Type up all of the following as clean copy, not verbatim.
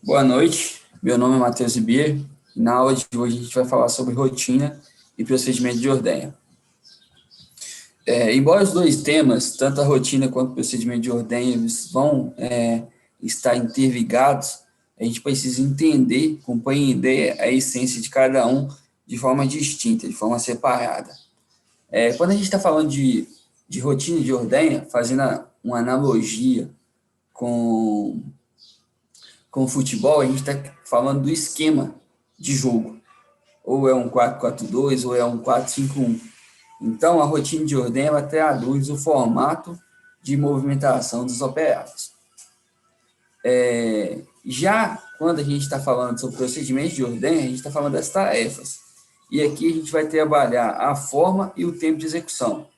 Boa noite, meu nome é Matheus Ribeiro e na aula de hoje a gente vai falar sobre rotina e procedimento de ordenha. Embora os dois temas, tanto a rotina quanto o procedimento de ordenha, eles vão estar interligados, a gente precisa entender, compreender a essência de cada um de forma distinta, de forma separada. Quando a gente está falando de rotina de ordenha, fazendo uma analogia com com o futebol, a gente está falando do esquema de jogo. Ou é um 4-4-2, ou é um 4-5-1. Então, a rotina de ordenha ela traduz o formato de movimentação dos operários. Já quando a gente está falando sobre procedimento de ordenha, a gente está falando das tarefas. E aqui a gente vai trabalhar a forma e o tempo de execução.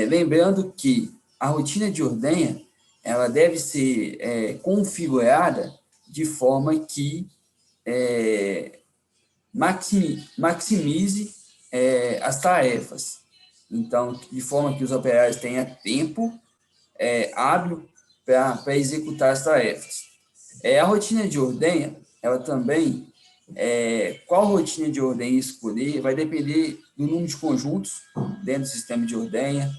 Lembrando que a rotina de ordenha ela deve ser configurada de forma que maximize as tarefas. Então, de forma que os operários tenham tempo hábil para executar as tarefas. A rotina de ordenha, ela também, qual rotina de ordenha escolher, vai depender do número de conjuntos dentro do sistema de ordenha,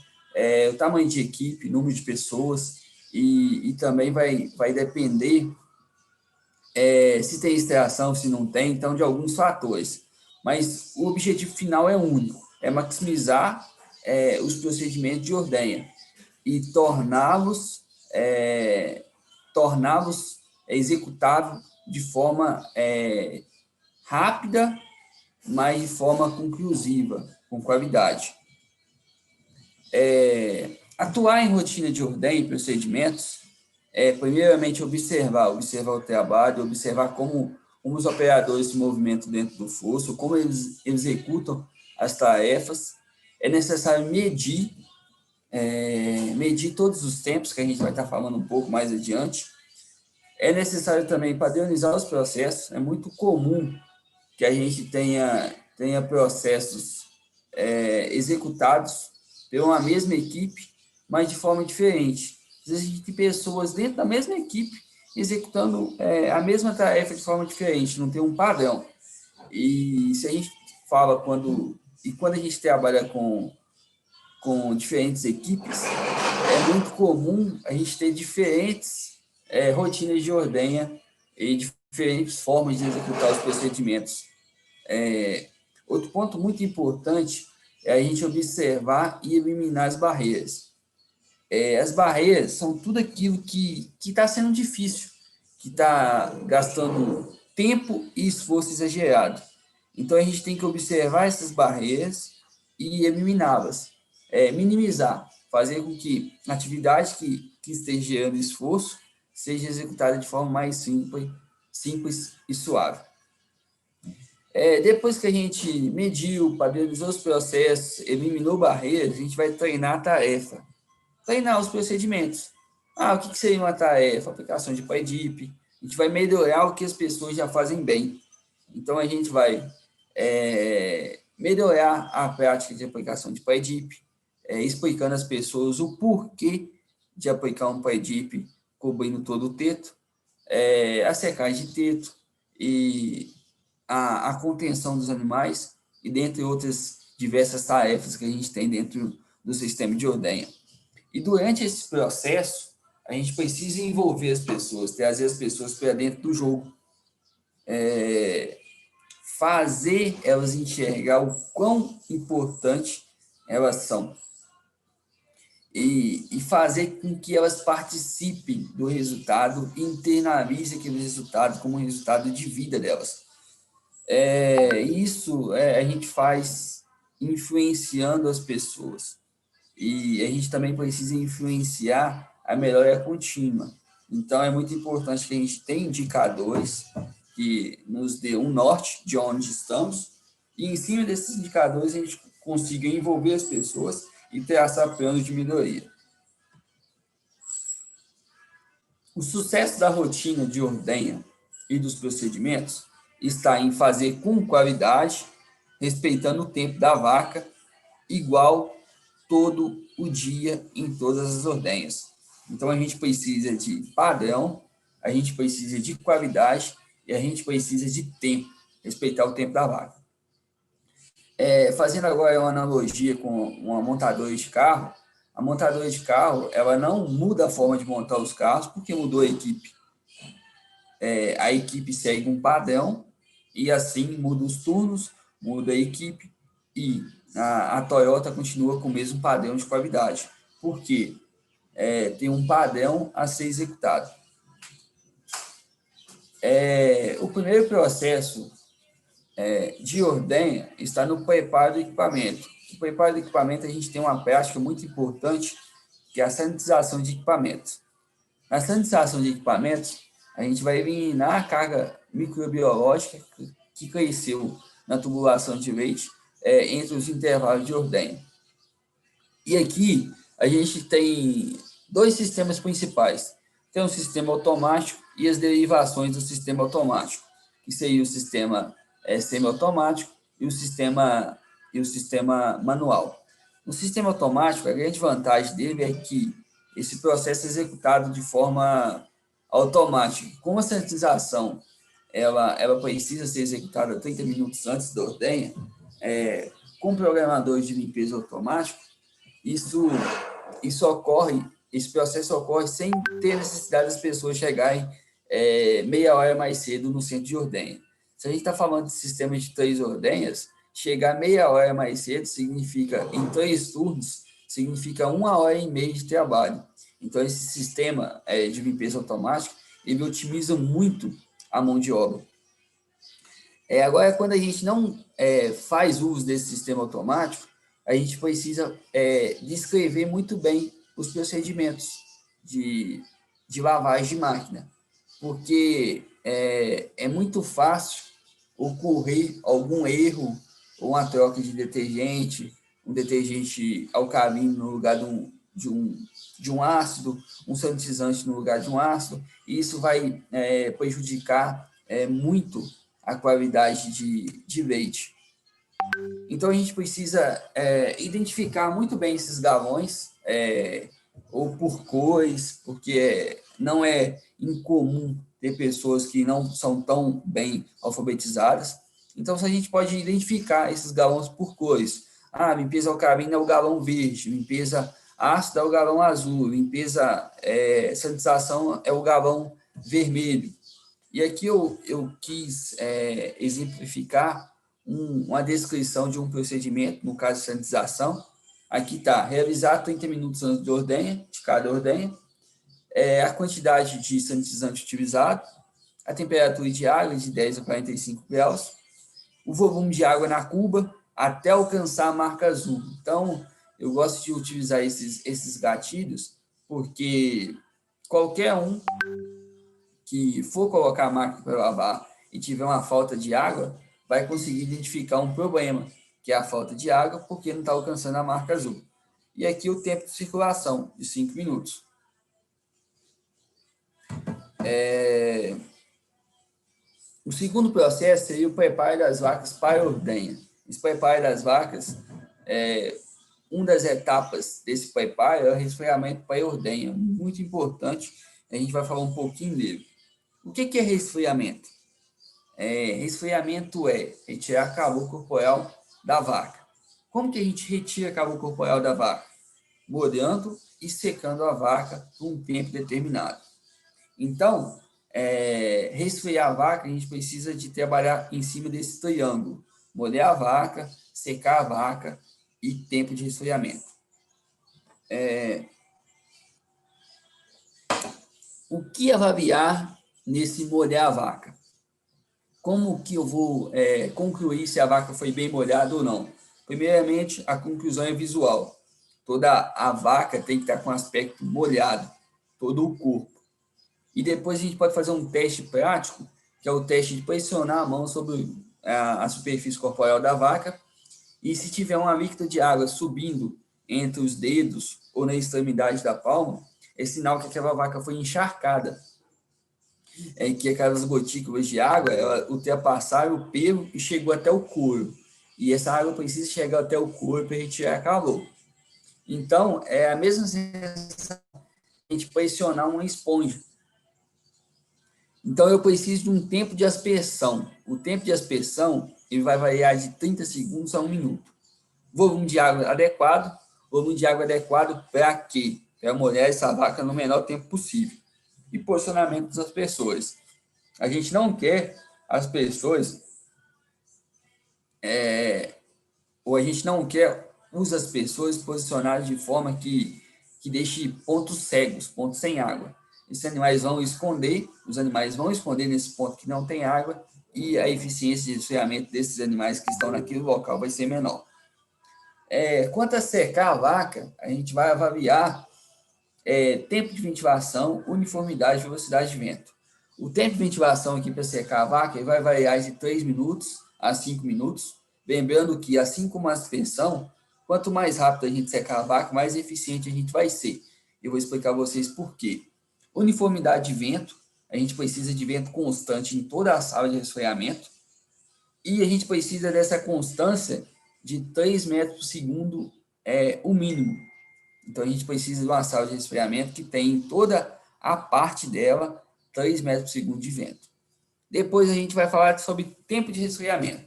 o tamanho de equipe, número de pessoas, e também vai depender se tem extração, se não tem, então, de alguns fatores. Mas o objetivo final é único, é maximizar os procedimentos de ordenha e torná-los executados de forma rápida, mas de forma conclusiva, com qualidade. Atuar em rotina de ordenha e procedimentos primeiramente, observar o trabalho, observar como os operadores se movimentam dentro do fosso, como eles executam as tarefas. É necessário medir todos os tempos, que a gente vai estar falando um pouco mais adiante. É necessário também padronizar os processos. É muito comum que a gente tenha processos executados por uma mesma equipe, mas de forma diferente. Às vezes a gente tem pessoas dentro da mesma equipe executando a mesma tarefa de forma diferente, não tem um padrão. E se a gente fala quando a gente trabalha com diferentes equipes, é muito comum a gente ter diferentes rotinas de ordenha e diferentes formas de executar os procedimentos. Outro ponto muito importante é a gente observar e eliminar as barreiras. As barreiras são tudo aquilo que está sendo difícil, que está gastando tempo e esforço exagerado. Então, a gente tem que observar essas barreiras e eliminá-las, minimizar, fazer com que a atividade que esteja gerando esforço seja executada de forma mais simples e suave. Depois que a gente mediu, padronizou os processos, eliminou barreiras, a gente vai treinar a tarefa. Treinar os procedimentos. O que seria uma tarefa? Aplicação de PyDip. A gente vai melhorar o que as pessoas já fazem bem. Então, a gente vai melhorar a prática de aplicação de PyDip, explicando às pessoas o porquê de aplicar um PyDip cobrindo todo o teto, a secagem de teto e a contenção dos animais, e dentre outras diversas tarefas que a gente tem dentro do sistema de ordenha. E durante esse processo, a gente precisa envolver as pessoas, trazer as pessoas para dentro do jogo, fazer elas enxergar o quão importante elas são e fazer com que elas participem do resultado e internalizem aquele resultado como um resultado de vida delas. Isso a gente faz influenciando as pessoas. E a gente também precisa influenciar a melhora contínua. Então, é muito importante que a gente tenha indicadores que nos dê um norte de onde estamos, e em cima desses indicadores a gente consiga envolver as pessoas e traçar planos de melhoria. O sucesso da rotina de ordenha e dos procedimentos está em fazer com qualidade, respeitando o tempo da vaca, igual todo o dia em todas as ordenhas. Então, a gente precisa de padrão, a gente precisa de qualidade e a gente precisa de tempo, respeitar o tempo da vaca. Fazendo agora uma analogia com uma montadora de carro, a montadora de carro, ela não muda a forma de montar os carros porque mudou a equipe. A equipe segue um padrão e assim muda os turnos, muda a equipe e a Toyota continua com o mesmo padrão de qualidade. Por quê? Tem um padrão a ser executado. O primeiro processo de ordenha está no preparo do equipamento. No preparo do equipamento, a gente tem uma prática muito importante, que é a sanitização de equipamentos. Na sanitização de equipamentos, a gente vai eliminar a carga microbiológica que cresceu na tubulação de leite entre os intervalos de ordenha. E aqui, a gente tem dois sistemas principais. Tem um sistema automático e as derivações do sistema automático, que seria o sistema semiautomático e o sistema manual. No sistema automático, a grande vantagem dele é que esse processo é executado de forma automática. Como a sanitização ela precisa ser executada 30 minutos antes da ordenha, com programadores de limpeza automático, esse processo ocorre sem ter necessidade das pessoas chegarem meia hora mais cedo no centro de ordenha. Se a gente está falando de sistema de 3 ordenhas, chegar meia hora mais cedo significa, em 3 turnos, significa 1h30 de trabalho. Então, esse sistema de limpeza automática, ele otimiza muito a mão de obra. Agora, quando a gente não faz uso desse sistema automático, a gente precisa descrever muito bem os procedimentos de lavagem de máquina, porque é muito fácil ocorrer algum erro ou uma troca de detergente, um detergente alcalino no lugar de um ácido, um sanitizante no lugar de um ácido, e isso vai prejudicar muito a qualidade de leite. Então, a gente precisa identificar muito bem esses galões, ou por cores, porque não é incomum ter pessoas que não são tão bem alfabetizadas. Então, se a gente pode identificar esses galões por cores. Limpeza alcalina é o galão verde, limpeza ácida é o galão azul, limpeza sanitização é o galão vermelho. E aqui eu quis exemplificar uma descrição de um procedimento, no caso de sanitização. Aqui está, realizar 30 minutos antes de cada ordenha, a quantidade de sanitizante utilizado, a temperatura de água de 10 a 45 graus, o volume de água na cuba até alcançar a marca azul. Então, eu gosto de utilizar esses gatilhos, porque qualquer um que for colocar a máquina para lavar e tiver uma falta de água, vai conseguir identificar um problema, que é a falta de água, porque não está alcançando a marca azul. E aqui o tempo de circulação, de 5 minutos. O segundo processo seria o preparo das vacas para a ordenha. Esse preparo das vacas, uma das etapas desse preparo é o resfriamento para a ordenha, muito importante, a gente vai falar um pouquinho dele. O que é resfriamento? Resfriamento é retirar calor corporal da vaca. Como que a gente retira calor corporal da vaca? Molhando e secando a vaca por um tempo determinado. Então, resfriar a vaca, a gente precisa de trabalhar em cima desse triângulo. Molhar a vaca, secar a vaca e tempo de resfriamento. O que avaliar nesse molhar a vaca? Como que eu vou concluir se a vaca foi bem molhada ou não? Primeiramente, a conclusão é visual. Toda a vaca tem que estar com aspecto molhado, todo o corpo. E depois a gente pode fazer um teste prático, que é o teste de pressionar a mão sobre a superfície corporal da vaca. E se tiver uma líquida de água subindo entre os dedos ou na extremidade da palma, é sinal que aquela vaca foi encharcada. Que aquelas gotículas de água ultrapassaram o pelo e chegou até o couro. E essa água precisa chegar até o couro para retirar calor. Então, é a mesma sensação de a gente pressionar uma esponja. Então, eu preciso de um tempo de aspersão. O tempo de aspersão ele vai variar de 30 segundos a 1 minuto. Volume de água adequado. Volume de água adequado para quê? Para molhar essa vaca no menor tempo possível. E posicionamento das pessoas. A gente não quer as pessoas, ou a gente não quer as pessoas posicionadas de forma que deixe pontos cegos, pontos sem água. Esses animais vão esconder, os animais vão esconder nesse ponto que não tem água e a eficiência de resfriamento desses animais que estão naquele local vai ser menor. Quanto a secar a vaca, a gente vai avaliar tempo de ventilação, uniformidade e velocidade de vento. O tempo de ventilação aqui para secar a vaca vai variar de 3 minutos a 5 minutos. Lembrando que, assim como a aspersão, quanto mais rápido a gente secar a vaca, mais eficiente a gente vai ser. Eu vou explicar a vocês por quê. Uniformidade de vento, a gente precisa de vento constante em toda a sala de resfriamento. E a gente precisa dessa constância de 3 metros por segundo, o mínimo. Então, a gente precisa de uma sala de resfriamento que tem em toda a parte dela 3 metros por segundo de vento. Depois, a gente vai falar sobre tempo de resfriamento.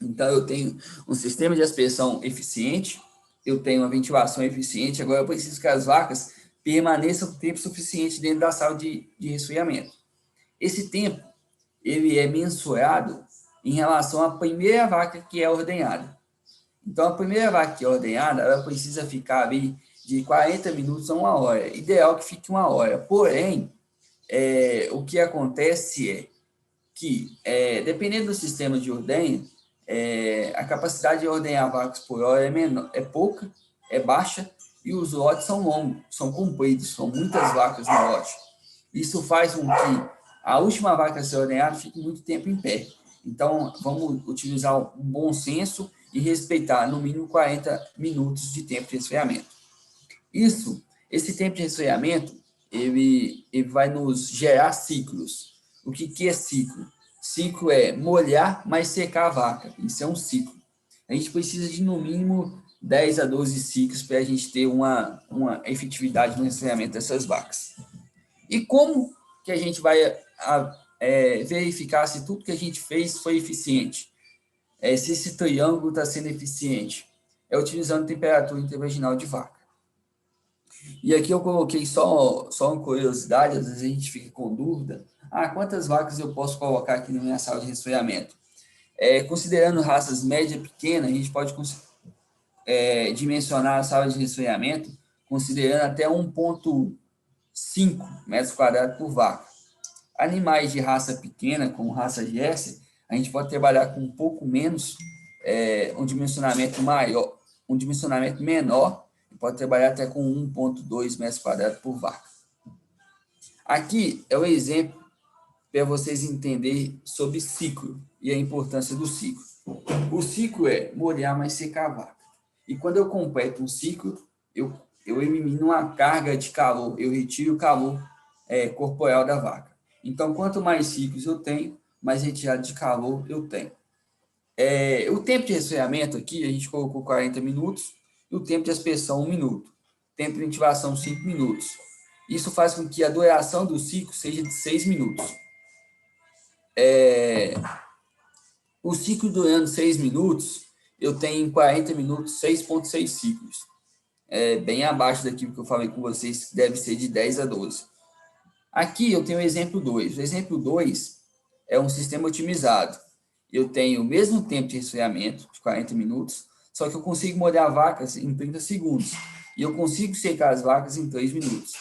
Então, eu tenho um sistema de aspersão eficiente, eu tenho uma ventilação eficiente, agora eu preciso que as vacas permaneçam tempo suficiente dentro da sala de resfriamento. Esse tempo, ele é mensurado em relação à primeira vaca que é ordenhada. Então, a primeira vaca que é ordenhada, ela precisa ficar ali de 40 minutos a 1 hora. Ideal que fique 1 hora. Porém, o que acontece é que, dependendo do sistema de ordenha, a capacidade de ordenhar vacas por hora é pouca, é baixa, e os lotes são longos, são compridos, são muitas vacas no lote. Isso faz com que a última vaca a ser ordenhada fique muito tempo em pé. Então, vamos utilizar um bom senso e respeitar no mínimo 40 minutos de tempo de resfriamento. Esse tempo de resfriamento, ele vai nos gerar ciclos. O que é ciclo? Ciclo é molhar, mas secar a vaca. Isso é um ciclo. A gente precisa de, no mínimo, 10 a 12 ciclos para a gente ter uma efetividade no resfriamento dessas vacas. E como que a gente vai verificar se tudo que a gente fez foi eficiente? Se esse triângulo está sendo eficiente? É utilizando temperatura intravaginal de vaca. E aqui eu coloquei só uma curiosidade, às vezes a gente fica com dúvida. Quantas vacas eu posso colocar aqui na minha sala de resfriamento? Considerando raças média e pequena, a gente pode dimensionar a sala de resfriamento considerando até 1,5 metros quadrados por vaca. Animais de raça pequena, como raça Jersey, a gente pode trabalhar com um pouco menos, um dimensionamento maior, um dimensionamento menor, pode trabalhar até com 1,2 metros quadrados por vaca. Aqui é o exemplo para vocês entenderem sobre ciclo e a importância do ciclo. O ciclo é molhar, mas secar a vaca. E quando eu completo um ciclo, eu elimino uma carga de calor, eu retiro o calor corporal da vaca. Então, quanto mais ciclos eu tenho, mais retirada de calor eu tenho. O tempo de resfriamento aqui, a gente colocou 40 minutos, e o tempo de aspersão 1 minuto. Tempo de ventilação 5 minutos. Isso faz com que a duração do ciclo seja de 6 minutos. O ciclo durando 6 minutos, eu tenho em 40 minutos 6,6 ciclos. Bem abaixo daquilo que eu falei com vocês, que deve ser de 10 a 12. Aqui eu tenho o exemplo 2. O exemplo 2 é um sistema otimizado. Eu tenho o mesmo tempo de resfriamento, de 40 minutos, só que eu consigo molhar vacas em 30 segundos. E eu consigo secar as vacas em 3 minutos.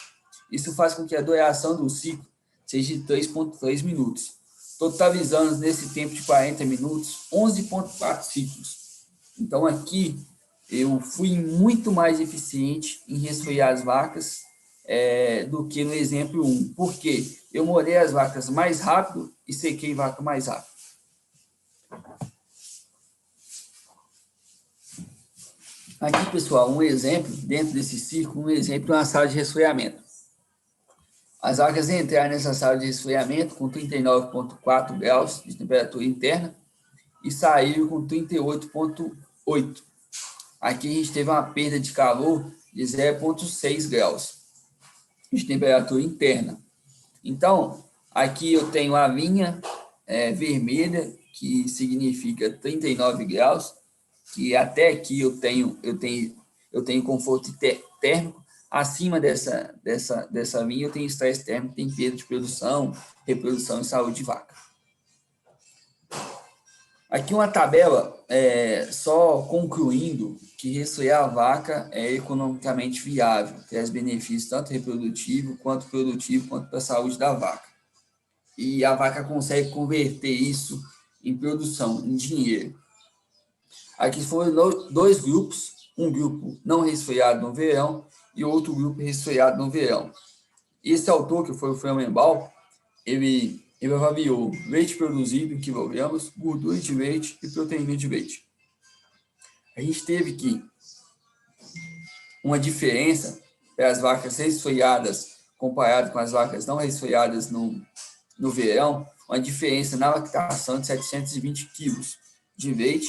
Isso faz com que a duração do ciclo seja de 3,3 minutos. Totalizando nesse tempo de 40 minutos, 11,4 ciclos. Então, aqui, eu fui muito mais eficiente em resfriar as vacas do que no exemplo 1. Por quê? Eu molhei as vacas mais rápido e sequei vaca mais rápido. Aqui, pessoal, um exemplo, dentro desse ciclo, um exemplo de uma sala de resfriamento. As vacas entraram nessa sala de resfriamento com 39,4 graus de temperatura interna e saíram com 38,8. Aqui a gente teve uma perda de calor de 0,6 graus de temperatura interna. Então, Aqui eu tenho a linha vermelha, que significa 39 graus, que até aqui eu tenho conforto térmico. Acima dessa linha eu tenho estresse térmico, tem perda de produção, reprodução e saúde de vaca. Aqui uma tabela, só concluindo que resfriar a vaca é economicamente viável, traz benefícios tanto reprodutivo, quanto produtivo, quanto para a saúde da vaca. E a vaca consegue converter isso em produção, em dinheiro. Aqui foram dois grupos, um grupo não resfriado no verão e outro grupo resfriado no verão. Esse autor, que foi o Framenbaum, ele avaliou leite produzido em quilogramas, gordura de leite e proteína de leite. A gente teve que uma diferença para as vacas resfriadas comparado com as vacas não resfriadas no verão, uma diferença na lactação de 720 quilos de leite,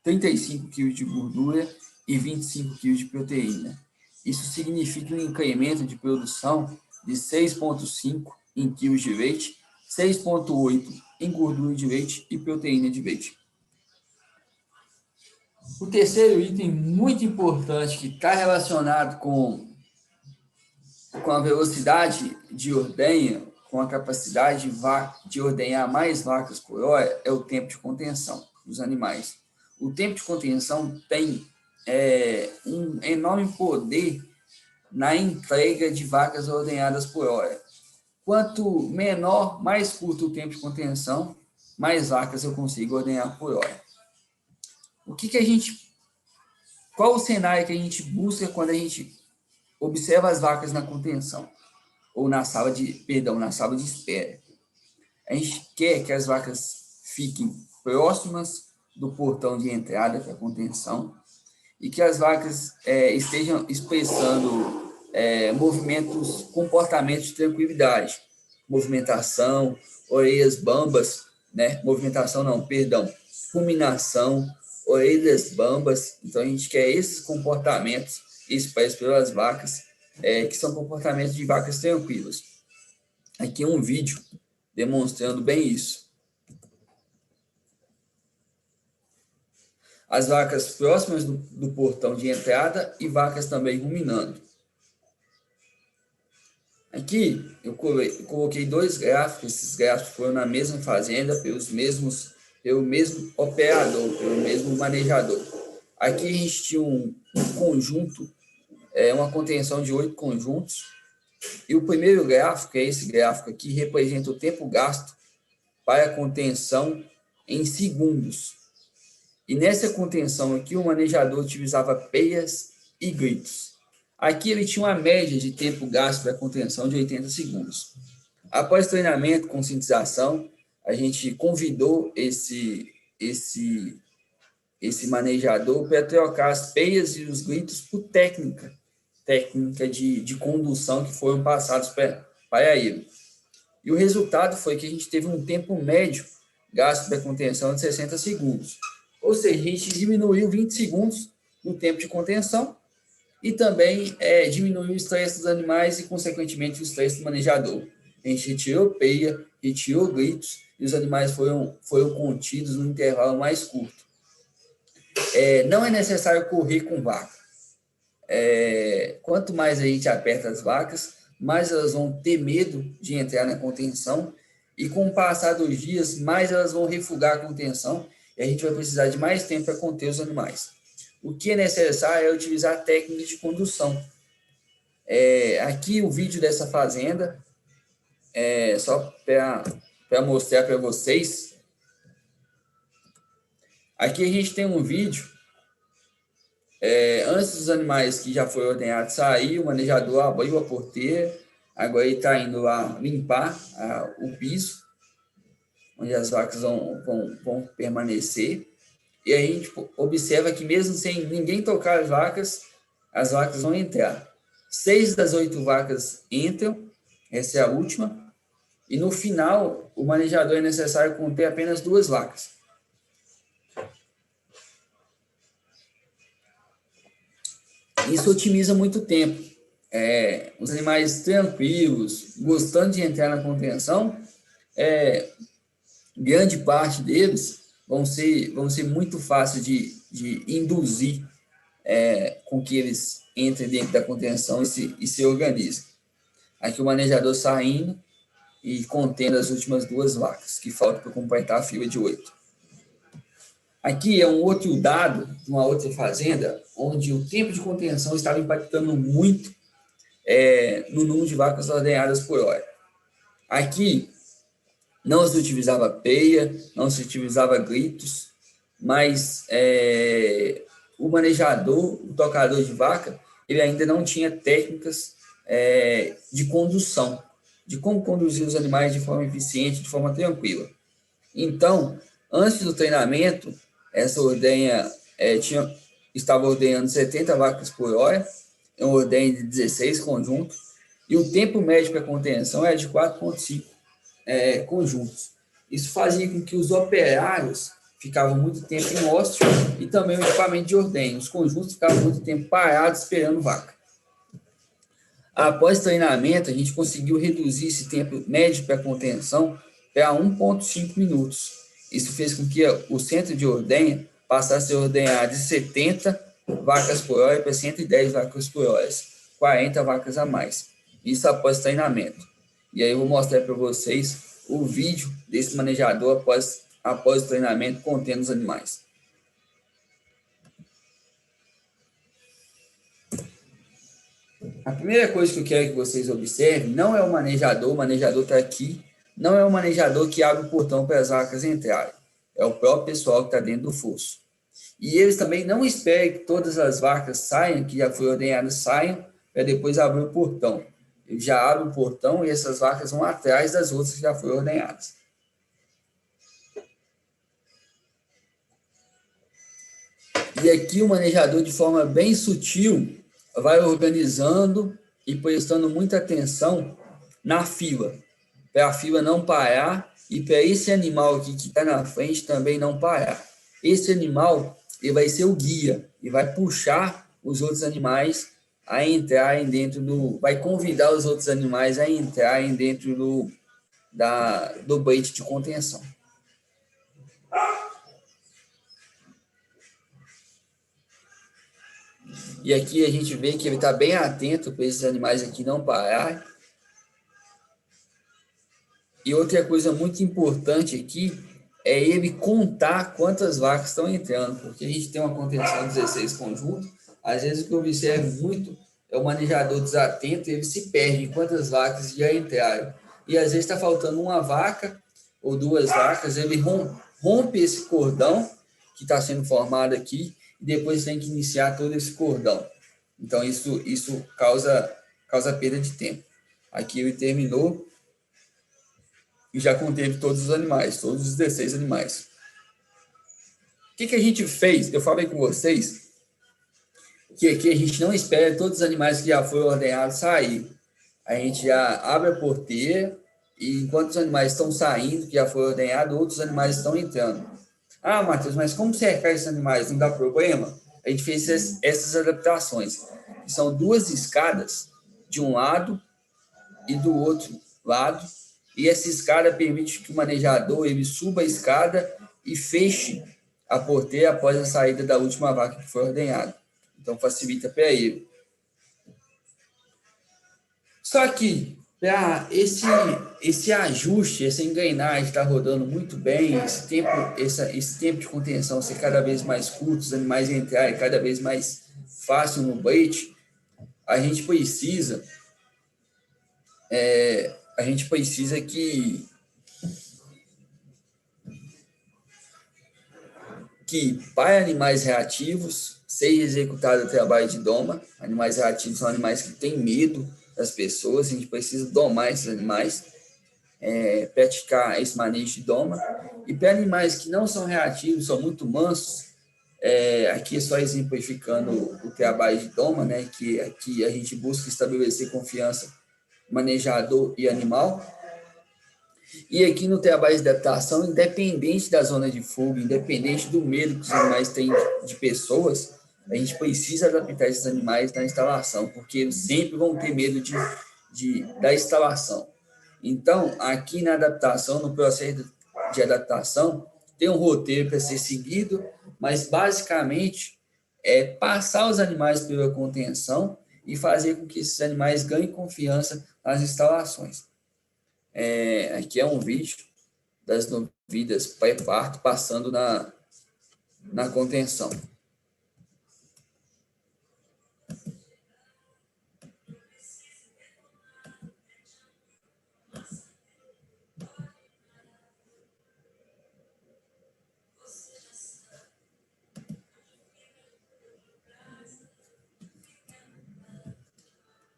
35 quilos de gordura e 25 quilos de proteína. Isso significa um incremento de produção de 6,5 em quilos de leite, 6,8 em gordura de leite e proteína de leite. O terceiro item muito importante que está relacionado com a velocidade de ordenha, com a capacidade de ordenhar mais vacas por hora, é o tempo de contenção dos animais. O tempo de contenção tem um enorme poder na entrega de vacas ordenhadas por hora. Quanto menor, mais curto o tempo de contenção, mais vacas eu consigo ordenhar por hora. Qual o cenário que a gente busca quando a gente observa as vacas na contenção? Ou na sala de espera? A gente quer que as vacas fiquem próximas do portão de entrada para a contenção e que as vacas estejam expressando comportamentos de tranquilidade, movimentação, orelhas bambas, né? Ruminação, orelhas bambas. Então, a gente quer esses comportamentos expressos pelas vacas, que são comportamentos de vacas tranquilas. Aqui é um vídeo demonstrando bem isso. As vacas próximas do portão de entrada e vacas também ruminando. Aqui eu coloquei dois gráficos, esses gráficos foram na mesma fazenda, pelo mesmo operador, pelo mesmo manejador. Aqui a gente tinha um conjunto, uma contenção de 8 conjuntos, e o primeiro gráfico, esse gráfico aqui, representa o tempo gasto para a contenção em segundos. E nessa contenção aqui, o manejador utilizava peias e gritos. Aqui ele tinha uma média de tempo gasto para a contenção de 80 segundos. Após treinamento, conscientização, a gente convidou esse manejador para trocar as peias e os gritos por técnica de condução que foram passados para ele. E o resultado foi que a gente teve um tempo médio gasto para contenção de 60 segundos. Ou seja, a gente diminuiu 20 segundos no tempo de contenção e também diminuiu o estresse dos animais e, consequentemente, o estresse do manejador. A gente retirou peia, retirou gritos e os animais foram contidos no intervalo mais curto. Não é necessário correr com vaca. Quanto mais a gente aperta as vacas, mais elas vão ter medo de entrar na contenção e, com o passar dos dias, mais elas vão refugar a contenção e a gente vai precisar de mais tempo para conter os animais. O que é necessário é utilizar técnicas de condução. Aqui o vídeo dessa fazenda, só para mostrar para vocês. Aqui a gente tem um vídeo, antes dos animais que já foram ordenhados sair, o manejador abriu a porteira, agora ele está indo lá limpar o piso, onde as vacas vão permanecer. E aí a gente observa que mesmo sem ninguém tocar as vacas vão entrar. 6 das 8 vacas entram, essa é a última, e no final o manejador é necessário conter apenas 2 vacas. Isso otimiza muito tempo. Os animais tranquilos, gostando de entrar na contenção, grande parte deles vão ser muito fáceis de induzir com que eles entrem dentro da contenção e se organizem. Aqui o manejador saindo e contendo as últimas 2 vacas, que faltam para completar a fila de 8. Aqui é um outro dado de uma outra fazenda, onde o tempo de contenção estava impactando muito no número de vacas ordenhadas por hora. Aqui não se utilizava peia, não se utilizava gritos, mas o manejador, o tocador de vaca, ele ainda não tinha técnicas de condução, de como conduzir os animais de forma eficiente, de forma tranquila. Então, antes do treinamento, essa ordenha estava ordenhando 70 vacas por hora, é uma ordenha de 16 conjuntos, e o tempo médio para contenção era de 4,5 conjuntos. Isso fazia com que os operários ficavam muito tempo em ócio e também o equipamento de ordenha. Os conjuntos ficavam muito tempo parados esperando vaca. Após treinamento, a gente conseguiu reduzir esse tempo médio para contenção para 1,5 minutos. Isso fez com que o centro de ordenha passasse a ordenhar de 70 vacas por hora para 110 vacas por hora, 40 vacas a mais. Isso após treinamento. E aí eu vou mostrar para vocês o vídeo desse manejador após o treinamento contendo os animais. A primeira coisa que eu quero que vocês observem não é o manejador está aqui, não é o manejador que abre o portão para as vacas entrarem, é o próprio pessoal que está dentro do fosso. E eles também não esperam que todas as vacas saiam, que já foram ordenhadas, saiam, para depois abrir o portão. Ele já abre o portão e essas vacas vão atrás das outras que já foram ordenhadas. E aqui o manejador, de forma bem sutil, vai organizando e prestando muita atenção na fila, para a fila não parar e para esse animal aqui que está na frente também não parar. Esse animal ele vai ser o guia e vai puxar os outros animais a entrarem dentro vai convidar os outros animais a entrarem dentro do bait de contenção. E aqui a gente vê que ele está bem atento para esses animais aqui não pararem. E outra coisa muito importante aqui é ele contar quantas vacas estão entrando, porque a gente tem uma contenção de 16 conjuntos. Às vezes o que eu observo muito é o manejador desatento, ele se perde em quantas vacas já entraram. E às vezes está faltando uma vaca ou 2 vacas, ele rompe esse cordão que está sendo formado aqui e depois tem que iniciar todo esse cordão. Então isso causa perda de tempo. Aqui ele terminou e já conteve todos os animais, todos os 16 animais. O que a gente fez? Eu falei com vocês que aqui a gente não espera todos os animais que já foram ordenhados sair. A gente já abre a porteira e enquanto os animais estão saindo, que já foram ordenhados, outros animais estão entrando. Ah, Matheus, mas como cercar esses animais? Não dá problema? A gente fez essas adaptações. São 2 escadas de um lado e do outro lado. E essa escada permite que o manejador ele suba a escada e feche a porteira após a saída da última vaca que foi ordenhada. Então, facilita para ele. Só que, para esse ajuste, essa engrenagem está rodando muito bem, esse tempo de contenção ser cada vez mais curto, os animais entrarem cada vez mais fácil no bait, a gente precisa que para animais reativos seja executado o trabalho de doma. Animais reativos são animais que têm medo das pessoas, a gente precisa domar esses animais, praticar esse manejo de doma. E para animais que não são reativos, são muito mansos, aqui é só exemplificando o trabalho de doma, né, que aqui a gente busca estabelecer confiança manejador e animal. E aqui no trabalho de adaptação, independente da zona de fuga, independente do medo que os animais têm de pessoas, a gente precisa adaptar esses animais na instalação, porque eles sempre vão ter medo da instalação. Então, aqui na adaptação, no processo de adaptação, tem um roteiro para ser seguido, mas basicamente é passar os animais pela contenção e fazer com que esses animais ganhem confiança nas instalações. Aqui é um vídeo das novidas pré-parto passando na contenção.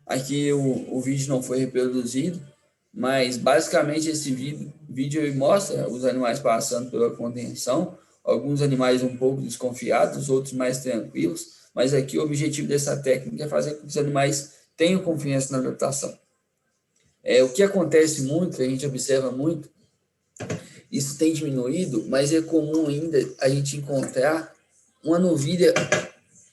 Aqui o vídeo não foi reproduzido, mas basicamente esse vídeo mostra os animais passando pela contenção, alguns animais um pouco desconfiados, outros mais tranquilos, mas aqui o objetivo dessa técnica é fazer com que os animais tenham confiança na adaptação. O que acontece muito, a gente observa muito, isso tem diminuído, mas é comum ainda a gente encontrar uma novilha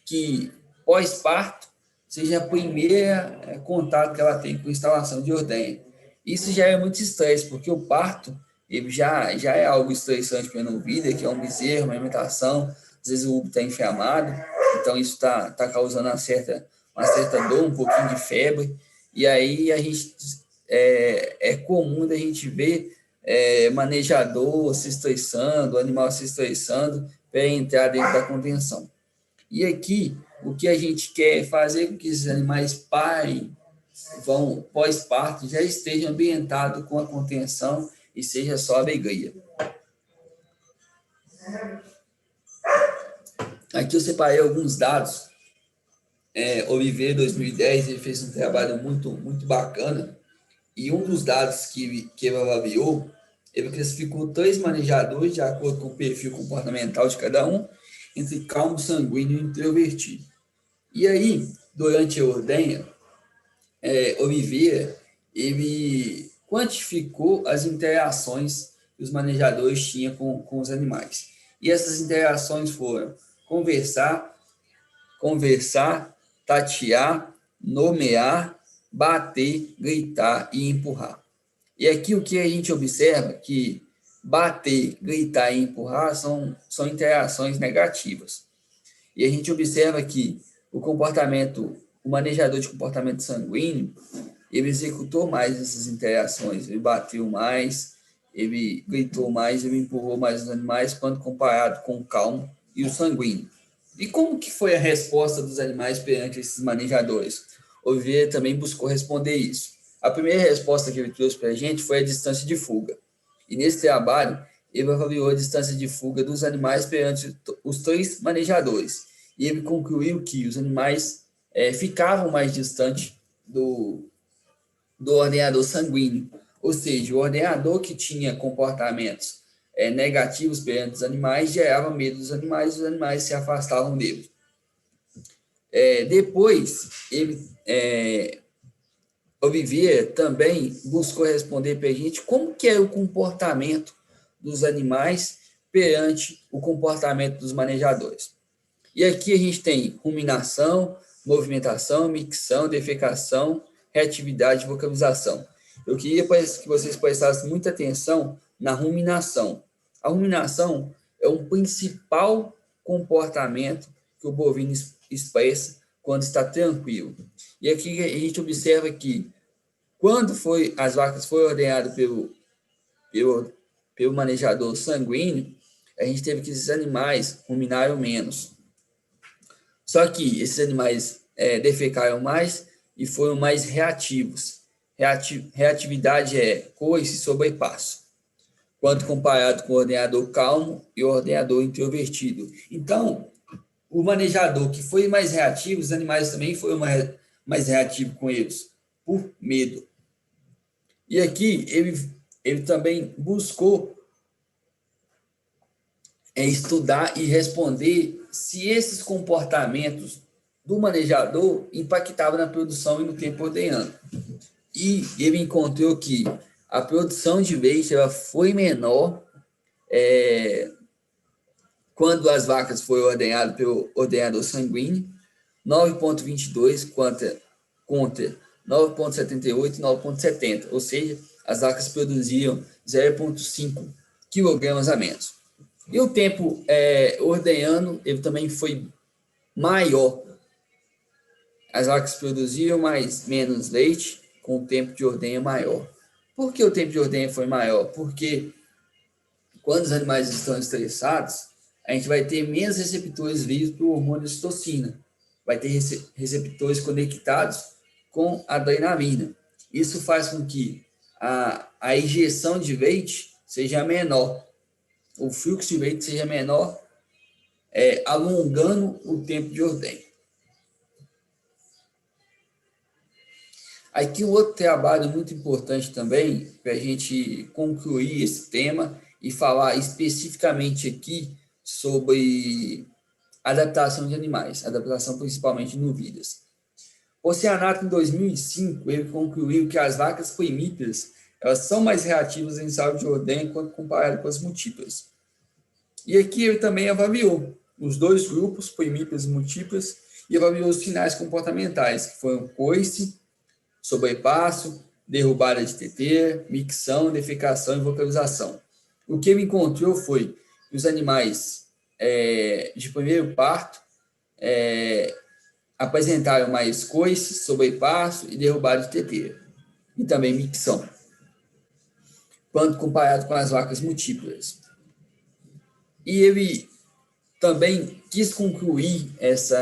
que pós-parto seja a primeira contato que ela tem com instalação de ordenha. Isso já é muito estresse, porque o parto ele já é algo estressante para a novilha, que é um bezerro, uma alimentação, às vezes o útero está inflamado, então isso está causando uma certa dor, um pouquinho de febre, e aí a gente é comum da gente ver manejador se estressando, animal se estressando para entrar dentro da contenção. E aqui, o que a gente quer é fazer com que esses animais parem, vão pós-parto, já estejam ambientados com a contenção e seja só alegria. Aqui eu separei alguns dados. Oliveira, 2010, ele fez um trabalho muito, muito bacana. E um dos dados que ele avaliou, ele classificou 3 manejadores de acordo com o perfil comportamental de cada um, entre calmo, sanguíneo e introvertido. E aí, durante a ordenha, Oliveira, ele quantificou as interações que os manejadores tinham com os animais. E essas interações foram conversar, tatear, nomear, bater, gritar e empurrar. E aqui o que a gente observa que bater, gritar e empurrar são interações negativas. E a gente observa que o manejador de comportamento sanguíneo, ele executou mais essas interações, ele bateu mais, ele gritou mais, ele empurrou mais os animais, quando comparado com o calmo e o sanguíneo. E como que foi a resposta dos animais perante esses manejadores? Oliveira também buscou responder isso. A primeira resposta que ele trouxe para a gente foi a distância de fuga. E nesse trabalho, ele avaliou a distância de fuga dos animais perante os 3 manejadores. E ele concluiu que os animais ficavam mais distantes do ordenador sanguíneo. Ou seja, o ordenador que tinha comportamentos negativos perante os animais gerava medo dos animais e os animais se afastavam deles. Depois, Olivier também buscou responder para a gente como que é o comportamento dos animais perante o comportamento dos manejadores. E aqui a gente tem ruminação, movimentação, micção, defecação, reatividade e vocalização. Eu queria que vocês prestassem muita atenção na ruminação. A ruminação é um principal comportamento que o bovino expressa quando está tranquilo. E aqui a gente observa que quando as vacas foram ordenhadas pelo manejador sanguíneo, a gente teve que esses animais ruminaram menos. Só que esses animais defecaram mais e foram mais reativos. Reatividade é coice, sobrepasso, quando comparado com o ordenhador calmo e o ordenhador introvertido. Então, o manejador que foi mais reativo, os animais também foram mais reativos com eles, por medo. E aqui ele também buscou estudar e responder se esses comportamentos do manejador impactavam na produção e no tempo ordenhando. E ele encontrou que a produção de leite ela foi menor quando as vacas foram ordenhadas pelo ordenhador sanguíneo, 9,22 contra 9,78 e 9,70. Ou seja, as vacas produziam 0,5 quilogramas a menos. E o tempo ordenhando, ele também foi maior. As vacas produziam menos leite com o tempo de ordenha maior. Por que o tempo de ordenha foi maior? Porque quando os animais estão estressados, a gente vai ter menos receptores vivos para o hormônio ocitocina. Vai ter receptores conectados com a adrenalina. Isso faz com que a injeção de leite seja menor, o fluxo de leite seja menor, alongando o tempo de ordenha. Aqui um outro trabalho muito importante também, para a gente concluir esse tema e falar especificamente aqui sobre adaptação de animais, adaptação principalmente no vidas. O Oceanato, em 2005, ele concluiu que as vacas primíparas elas são mais reativas em saldo de ordenha quando comparado com as múltiplas. E aqui ele também avaliou os dois grupos, primíparas e múltiplas, e avaliou os sinais comportamentais, que foram coice, sobrepasso, derrubada de teteira, micção, defecação e vocalização. O que ele encontrou foi que os animais de primeiro parto apresentaram mais coice, sobrepasso e derrubada de teteira, e também micção, quando comparado com as vacas múltiplas. E ele também quis concluir esse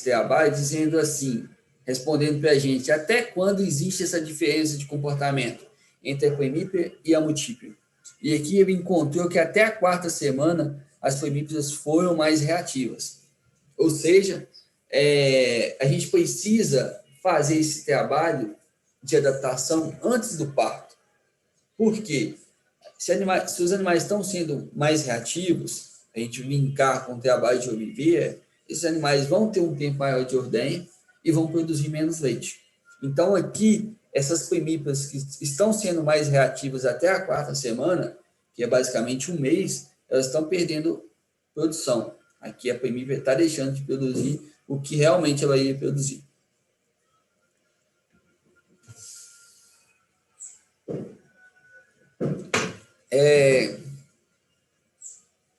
trabalho dizendo assim, respondendo para a gente, até quando existe essa diferença de comportamento entre a primípara e a múltipla? E aqui ele encontrou que até a quarta semana as primíparas foram mais reativas. Ou seja, a gente precisa fazer esse trabalho de adaptação antes do parto. Por quê? Se os animais estão sendo mais reativos, a gente linkar com o trabalho de Oliveira, esses animais vão ter um tempo maior de ordenha e vão produzir menos leite. Então, aqui, essas primíparas que estão sendo mais reativas até a quarta semana, que é basicamente um mês, elas estão perdendo produção. Aqui a primípara está deixando de produzir o que realmente ela ia produzir.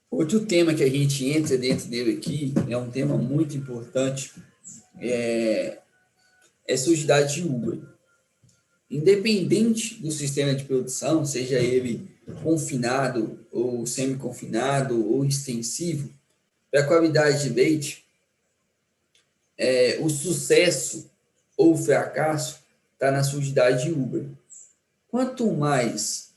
Outro tema que a gente entra dentro dele aqui é um tema muito importante, é sujidade de uva. Independente do sistema de produção, seja ele confinado ou semi-confinado ou extensivo, para a qualidade de leite, o sucesso ou o fracasso está na sujidade de uva. Quanto mais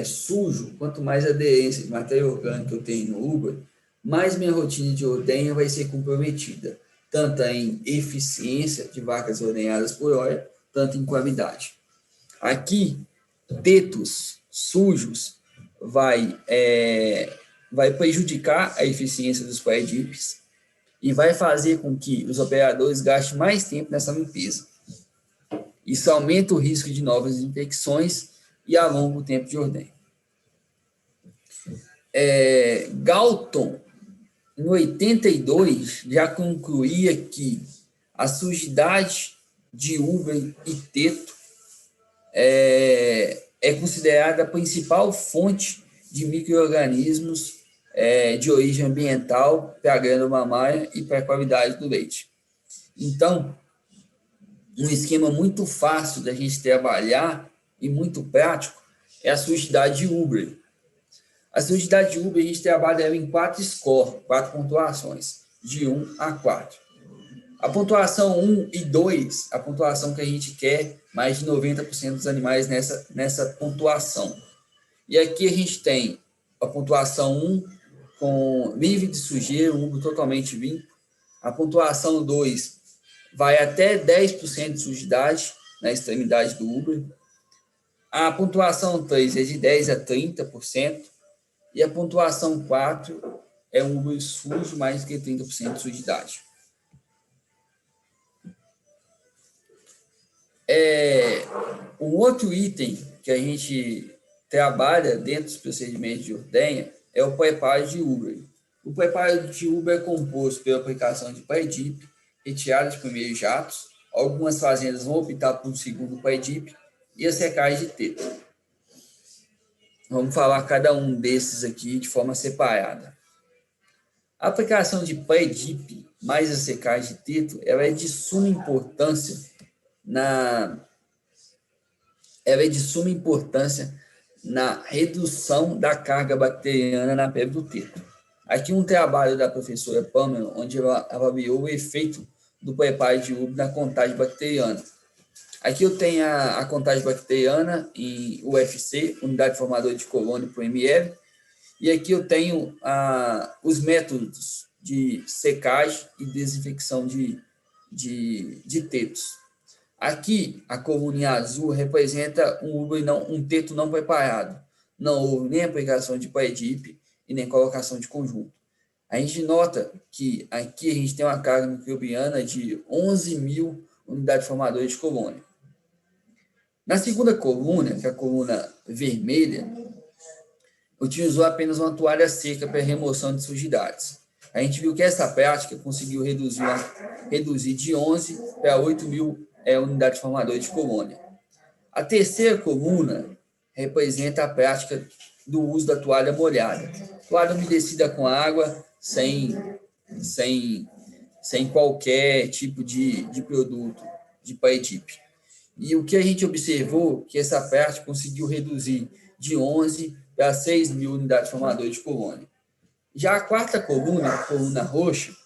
sujo, quanto mais aderência de matéria orgânica eu tenho no Uber, mais minha rotina de ordenha vai ser comprometida, tanto em eficiência de vacas ordenhadas por hora, tanto em qualidade. Aqui, tetos sujos vai prejudicar a eficiência dos pré-dips e vai fazer com que os operadores gastem mais tempo nessa limpeza. Isso aumenta o risco de novas infecções e alonga o tempo de ordenha. Galton, em 82, já concluía que a sujidade de uva e teto é considerada a principal fonte de micro-organismos de origem ambiental para a glândula mamária e para a qualidade do leite. Então, um esquema muito fácil da gente trabalhar e muito prático é a sujidade de Uber. A sujidade de Uber a gente trabalha ela em 4 scores, 4 pontuações, de 1 a 4. A pontuação 1 e 2, a pontuação que a gente quer, mais de 90% dos animais nessa pontuação. E aqui a gente tem a pontuação 1 com livre de sujeira, um Uber totalmente limpo. A pontuação 2 vai até 10% de sujidade na extremidade do Uber. A pontuação 3 é de 10% a 30%. E a pontuação 4 é um Uber sujo, mais do que 30% de sujidade. Um outro item que a gente trabalha dentro dos procedimentos de ordenha é o preparo de Uber. O preparo de Uber é composto pela aplicação de pré-dip, retirada de primeiros jatos. Algumas fazendas vão optar por um segundo pré-dip e a secagem de teto. Vamos falar cada um desses aqui de forma separada. A aplicação de pré-dip mais a secagem de teto, ela é de suma importância na ela é de suma importância na redução da carga bacteriana na pele do teto. Aqui um trabalho da professora Pamela, onde ela avaliou o efeito do preparo de uva na contagem bacteriana. Aqui eu tenho a contagem bacteriana em UFC, unidade formadora de colônia por ml, e aqui eu tenho os métodos de secagem e desinfecção de tetos. Aqui, a coluna azul representa um teto não preparado. Não houve nem aplicação de pré-dip e nem colocação de conjunto. A gente nota que aqui a gente tem uma carga microbiana de 11 mil unidades formadoras de colônia. Na segunda coluna, que é a coluna vermelha, utilizou apenas uma toalha seca para remoção de sujidades. A gente viu que essa prática conseguiu reduzir de 11 para 8 mil unidades formadoras de colônia. A terceira coluna representa a prática do uso da toalha molhada. Toalha umedecida com água, sem qualquer tipo de produto de pré-dip. E o que a gente observou, que essa prática conseguiu reduzir de 11 para 6 mil unidades formadoras de colônia. Já a quarta coluna, a coluna roxa,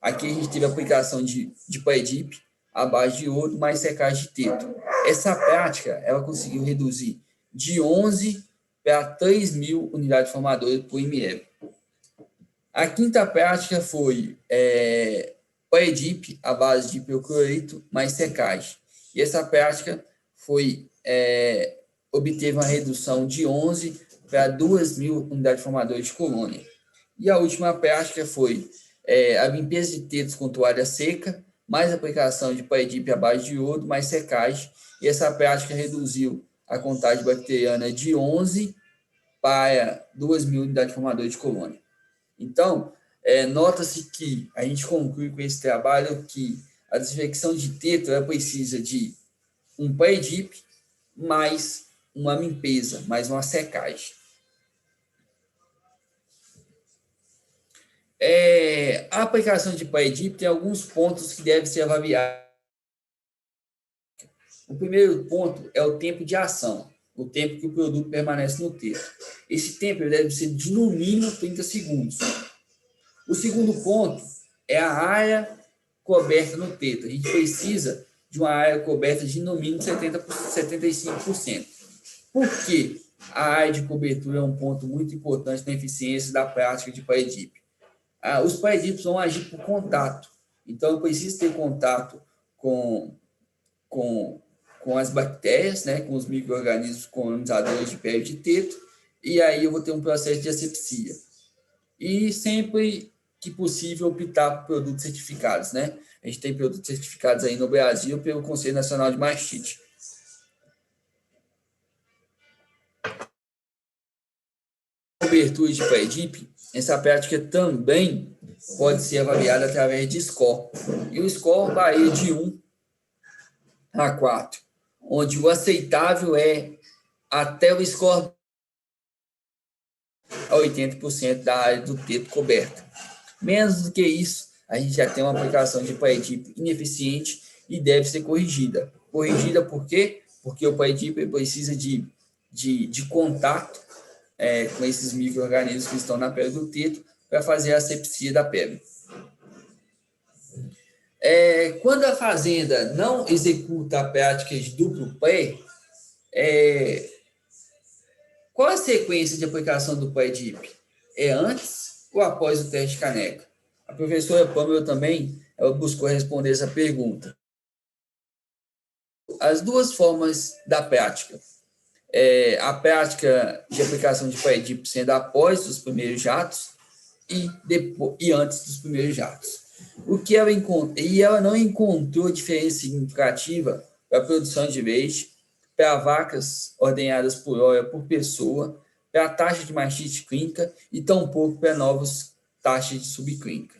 aqui a gente teve a aplicação de pré-dip, à base de iodo, mais secagem de teto. Essa prática, ela conseguiu reduzir de 11 para 3 mil unidades formadoras por ml. A quinta prática foi pré-dip, à base de hiperclorito, mais secagem. E essa prática obteve uma redução de 11 para 2 mil unidades formadoras de colônia. E a última prática foi a limpeza de tetos com toalha seca, mais aplicação de pré-dip à base de iodo, mais secagem. E essa prática reduziu a contagem bacteriana de 11 para 2 mil unidades formadoras de colônia. Então, nota-se que a gente conclui com esse trabalho que a desinfecção de teto precisa de um pré-dip mais uma limpeza, mais uma secagem. A aplicação de pré-dip tem alguns pontos que devem ser avaliados. O primeiro ponto é o tempo de ação, o tempo que o produto permanece no teto. Esse tempo deve ser de no mínimo 30 segundos. O segundo ponto é a área coberta no teto. A gente precisa de uma área coberta de no mínimo 75%. Por quê? A área de cobertura é um ponto muito importante na eficiência da prática de pré-dip. Os pré-dips vão agir por contato. Então, eu preciso ter contato com as bactérias, né, com os micro-organismos colonizadores de pele de teto, e aí eu vou ter um processo de asepsia. E sempre que possível optar por produtos certificados, né? A gente tem produtos certificados aí no Brasil pelo Conselho Nacional de Mastite. Cobertura de pré-dip, essa prática também pode ser avaliada através de score. E o score varia de 1 a 4, onde o aceitável é até o score a 80% da área do teto coberta. Menos do que isso, a gente já tem uma aplicação de pré-dip ineficiente e deve ser corrigida. Corrigida por quê? Porque o pré-dip precisa de contato com esses micro-organismos que estão na pele do teto para fazer a asepsia da pele. Quando a fazenda não executa a prática de duplo pré, qual a sequência de aplicação do pré-dip? É antes ou após o teste de caneca? A professora Pamela também buscou responder essa pergunta. As duas formas da prática. A prática de aplicação de pré-dip sendo após os primeiros jatos e antes dos primeiros jatos. Ela não encontrou diferença significativa para a produção de leite, para vacas ordenhadas por hora por pessoa, para a taxa de mastite clínica e tampouco para novas taxas de subclínica.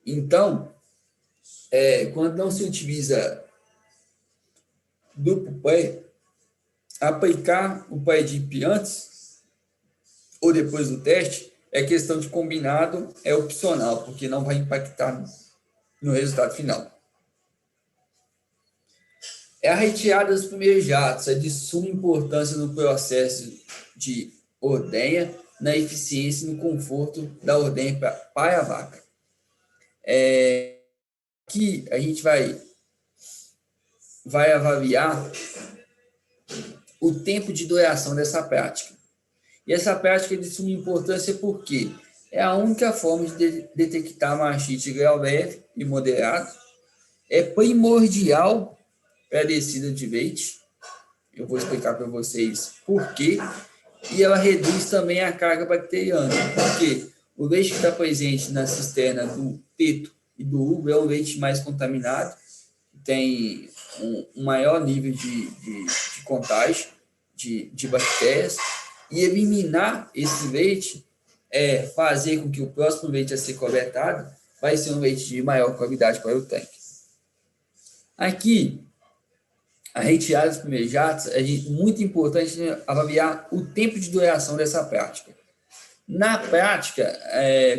Então, quando não se utiliza duplo pré, Aplicar o PAEDIP antes ou depois do teste é questão de combinado, é opcional, porque não vai impactar no resultado final. A retirada dos primeiros jatos é de suma importância no processo de ordenha, na eficiência e no conforto da ordenha para a vaca. Aqui a gente vai avaliar o tempo de duração dessa prática. E essa prática é de suma importância porque é a única forma de detectar mastite de grau leve e moderado, é primordial para a descida de leite. Eu vou explicar para vocês por quê. E ela reduz também a carga bacteriana, porque o leite que está presente na cisterna do teto e do uvo é o leite mais contaminado, tem um maior nível de contágio de bactérias, e eliminar esse leite é fazer com que o próximo leite a ser coletado vai ser um leite de maior qualidade para o tanque. Aqui, a retirada dos primeiros jatos é muito importante avaliar o tempo de duração dessa prática. Na prática,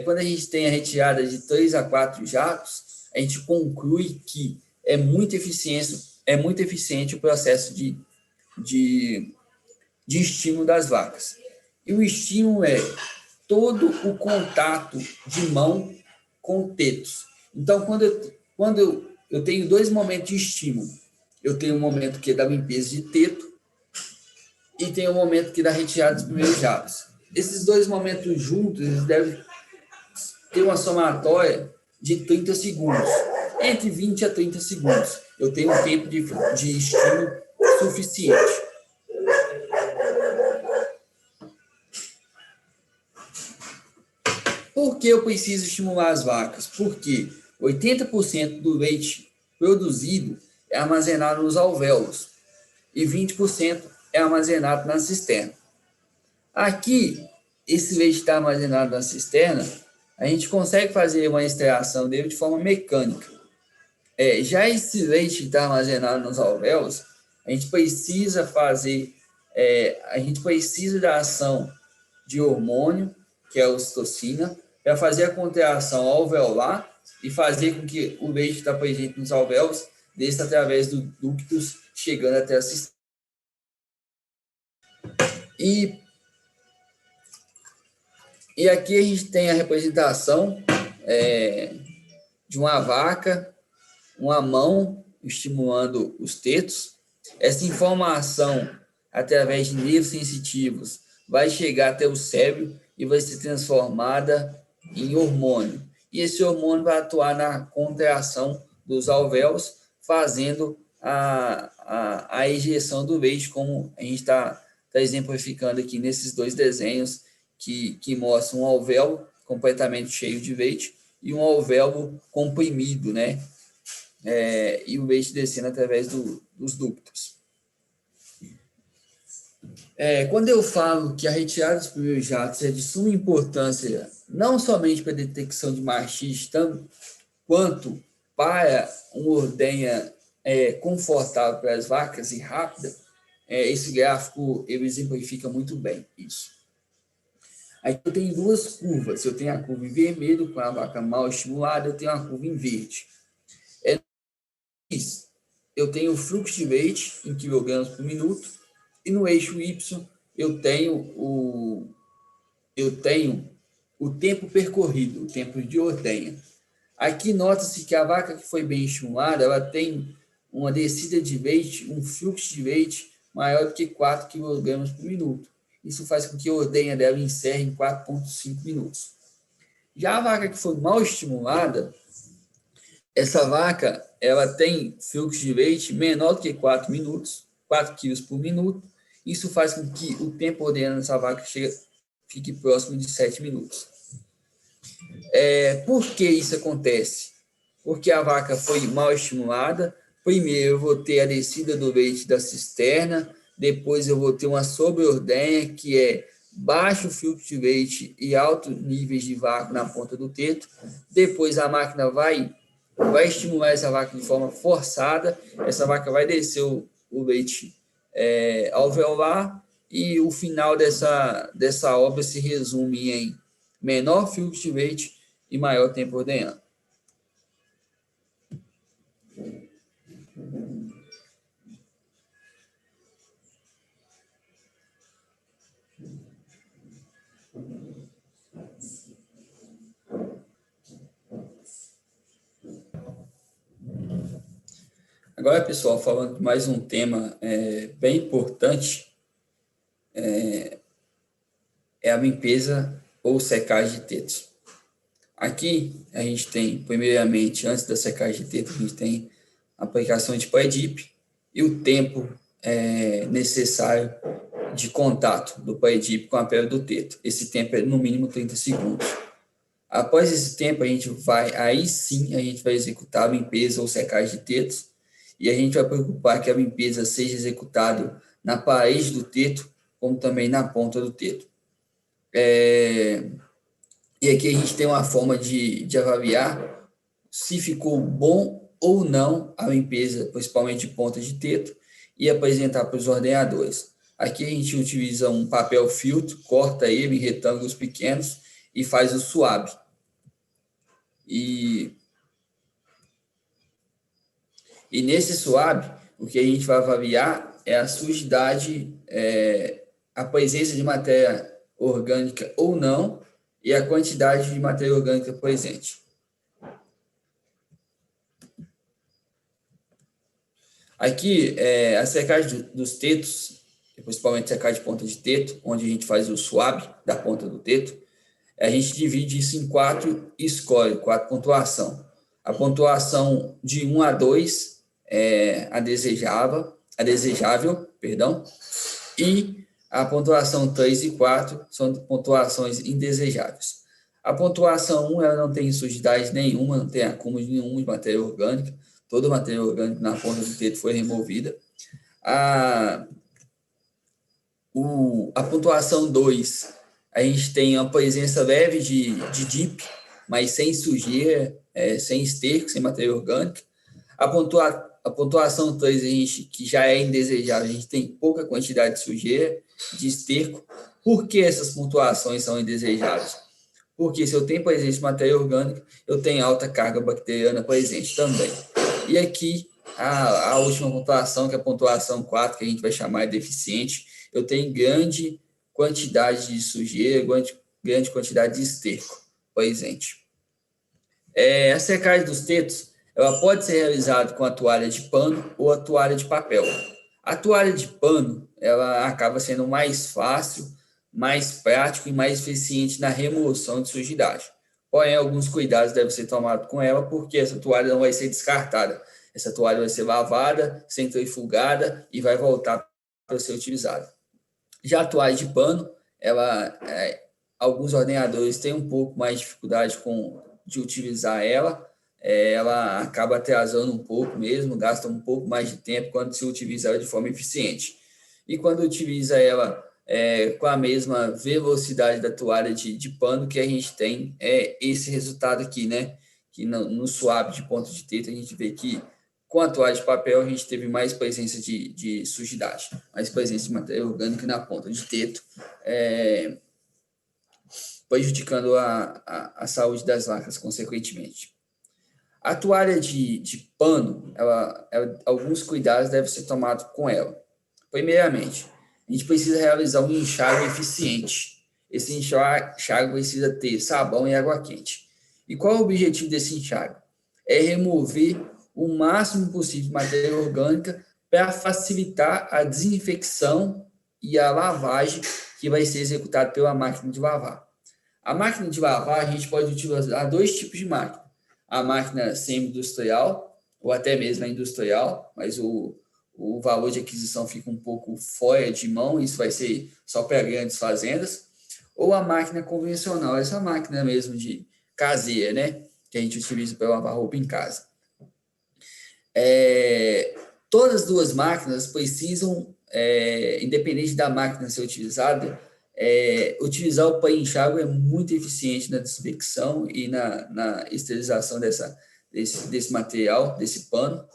quando a gente tem a retirada de 3 a 4 jatos, a gente conclui que é muito eficiente o processo de estímulo das vacas. E o estímulo é todo o contato de mão com tetos. Então, quando eu tenho 2 momentos de estímulo, eu tenho um momento que é da limpeza de teto e tem um momento que é da retirada dos primeiros jatos. Esses 2 momentos juntos, eles devem ter uma somatória de 30 segundos. Entre 20 a 30 segundos. Eu tenho um tempo de estímulo suficiente. Por que eu preciso estimular as vacas? Porque 80% do leite produzido é armazenado nos alvéolos e 20% é armazenado na cisterna. Aqui, esse leite está armazenado na cisterna, a gente consegue fazer uma extração dele de forma mecânica. Já esse leite que está armazenado nos alvéolos, a gente precisa da ação de hormônio, que é a ocitocina, para fazer a contração alveolar e fazer com que o leite que está presente nos alvéolos desça através dos ductos, chegando até a cisterna. E aqui a gente tem a representação de uma vaca, uma mão estimulando os tetos. Essa informação, através de nervos sensitivos, vai chegar até o cérebro e vai ser transformada em hormônio. E esse hormônio vai atuar na contração dos alvéolos, fazendo a ejeção do leite, como a gente está exemplificando aqui nesses 2 desenhos que mostram um alvéolo completamente cheio de leite e um alvéolo comprimido, né? E o leite descendo através dos ductos. Quando eu falo que a retirada dos primeiros jatos é de suma importância, não somente para a detecção de mastite, quanto para uma ordenha confortável para as vacas e rápida, esse gráfico ele exemplifica muito bem isso. Aqui eu tenho 2 curvas. Eu tenho a curva em vermelho, com a vaca mal estimulada, eu tenho a curva em verde. Eu tenho o fluxo de leite em quilogramas por minuto, e no eixo Y eu tenho o tempo percorrido, o tempo de ordenha. Aqui nota-se que a vaca que foi bem estimulada, ela tem uma descida de leite, um fluxo de leite maior do que 4 kg por minuto. Isso faz com que a ordenha dela encerre em 4,5 minutos. Já a vaca que foi mal estimulada, essa vaca ela tem fluxo de leite menor do que 4 kg por minuto. Isso faz com que o tempo ordenhando dessa vaca fique próximo de 7 minutos. Por que isso acontece? Porque a vaca foi mal estimulada. Primeiro eu vou ter a descida do leite da cisterna, depois eu vou ter uma sobreordenha, que é baixo fluxo de leite e altos níveis de vácuo na ponta do teto. Depois a máquina vai estimular essa vaca de forma forçada, essa vaca vai descer o leite alveolar, e o final dessa obra se resume em menor filtro rate e maior tempo ordenhando. Agora, pessoal, falando de mais um tema bem importante, é a limpeza ou secagem de tetos. Aqui, a gente tem, primeiramente, antes da secagem de teto, a gente tem a aplicação de PAEDIP e o tempo necessário de contato do PAEDIP com a pele do teto. Esse tempo é no mínimo 30 segundos. Após esse tempo, aí sim, a gente vai executar a limpeza ou secagem de tetos, e a gente vai preocupar que a limpeza seja executada na parede do teto, como também na ponta do teto. E aqui a gente tem uma forma de avaliar se ficou bom ou não a limpeza, principalmente de ponta de teto, e apresentar para os ordenadores. Aqui a gente utiliza um papel filtro, corta ele em retângulos pequenos e faz o swab. E nesse swab, o que a gente vai avaliar é a sujidade, a presença de matéria orgânica ou não, e a quantidade de matéria orgânica presente. Aqui, a secagem dos tetos, principalmente secagem de ponta de teto, onde a gente faz o swab da ponta do teto, a gente divide isso em 4 scores, 4 pontuação. A pontuação de 1 a 2 é a desejável, e a pontuação 3 e 4 são pontuações indesejáveis. A pontuação 1, ela não tem sujidade nenhuma, não tem acúmulo nenhum de matéria orgânica, toda a matéria orgânica na ponta do teto foi removida. A pontuação 2, a gente tem uma presença leve de DIP, mas sem sujeira, sem esterco, sem matéria orgânica. A pontuação 3, a gente, que já é indesejável, a gente tem pouca quantidade de sujeira, de esterco. Por que essas pontuações são indesejáveis? Porque se eu tenho presença de matéria orgânica, eu tenho alta carga bacteriana presente também. E aqui, a última pontuação, que é a pontuação 4, que a gente vai chamar de deficiente, eu tenho grande quantidade de sujeira, grande quantidade de esterco presente. A secagem dos tetos, ela pode ser realizada com a toalha de pano ou a toalha de papel. A toalha de pano, ela acaba sendo mais fácil, mais prático e mais eficiente na remoção de sujidade. Porém, alguns cuidados devem ser tomados com ela, porque essa toalha não vai ser descartada. Essa toalha vai ser lavada, centrifugada e vai voltar para ser utilizada. Já a toalha de pano, alguns ordenadores têm um pouco mais de dificuldade de utilizar ela. Ela acaba atrasando um pouco mesmo, gasta um pouco mais de tempo quando se utiliza ela de forma eficiente. E quando utiliza ela com a mesma velocidade da toalha de pano, que a gente tem esse resultado aqui, né? Que no swab de ponta de teto a gente vê que com a toalha de papel a gente teve mais presença de sujidade, mais presença de matéria orgânica na ponta de teto, prejudicando a saúde das vacas, consequentemente. A toalha de pano, alguns cuidados devem ser tomados com ela. Primeiramente, a gente precisa realizar um enxágue eficiente. Esse enxágue precisa ter sabão e água quente. E qual é o objetivo desse enxágue? É remover o máximo possível de matéria orgânica para facilitar a desinfecção e a lavagem que vai ser executada pela máquina de lavar. A máquina de lavar, a gente pode utilizar 2 tipos de máquina. A máquina semi-industrial, ou até mesmo a industrial, mas o valor de aquisição fica um pouco fora de mão, isso vai ser só para grandes fazendas, ou a máquina convencional, essa máquina mesmo de caseira, né, que a gente utiliza para lavar roupa em casa. Todas as 2 máquinas precisam, independente da máquina ser utilizada, utilizar o pano-enxágue é muito eficiente na desinfecção e na esterilização desse material, desse pano.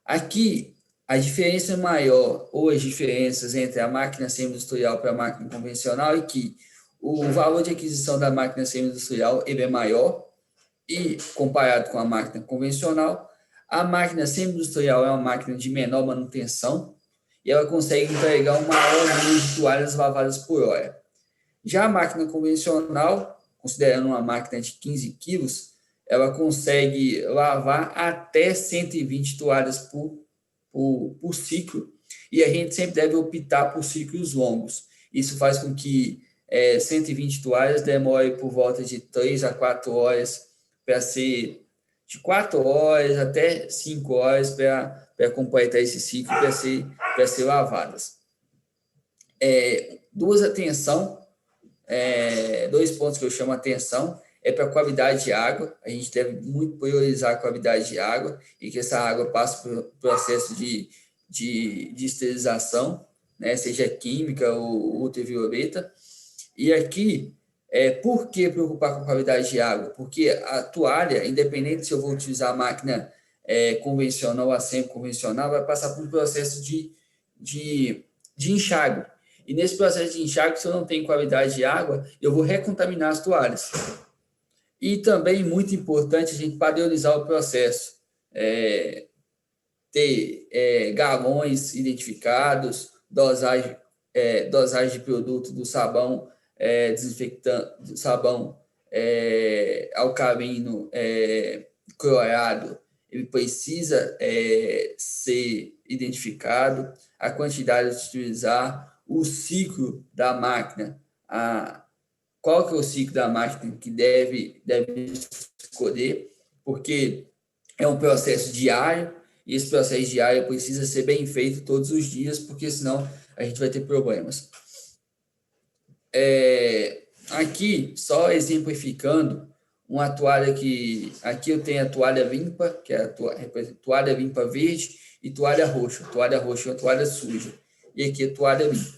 Aqui, A diferença maior, ou as diferenças entre a máquina semi-industrial para a máquina convencional, é que o valor de aquisição da máquina semi-industrial ele é maior, e comparado com a máquina convencional, a máquina semi-industrial é uma máquina de menor manutenção e ela consegue entregar um maior número de toalhas lavadas por hora. Já a máquina convencional, considerando uma máquina de 15 quilos, ela consegue lavar até 120 toalhas por ciclo, e a gente sempre deve optar por ciclos longos. Isso faz com que 120 toalhas demore por volta de 3 a 4 horas para ser de 4 horas até 5 horas para completar esse ciclo para ser lavadas. Duas atenção, dois pontos que eu chamo a atenção é para a qualidade de água. A gente deve muito priorizar a qualidade de água e que essa água passe por processo de esterilização, né, seja química ou ultravioleta. E aqui, por que preocupar com a qualidade de água? Porque a toalha, independente se eu vou utilizar a máquina convencional ou a semi-convencional, vai passar por um processo de enxágue. E nesse processo de enxágue, se eu não tenho qualidade de água, eu vou recontaminar as toalhas. E também, muito importante, a gente padronizar o processo. Ter galões identificados, dosagem de produto do sabão desinfectante, do sabão alcalino clorado, ele precisa ser identificado, a quantidade de utilizar, o ciclo da máquina, qual que é o ciclo da máquina que deve escolher, porque é um processo diário, e esse processo diário precisa ser bem feito todos os dias, porque senão a gente vai ter problemas. Aqui, só exemplificando, uma toalha que... Aqui eu tenho a toalha limpa, que é a toalha limpa verde, e toalha roxa. Toalha roxa é uma toalha suja. E aqui a toalha limpa.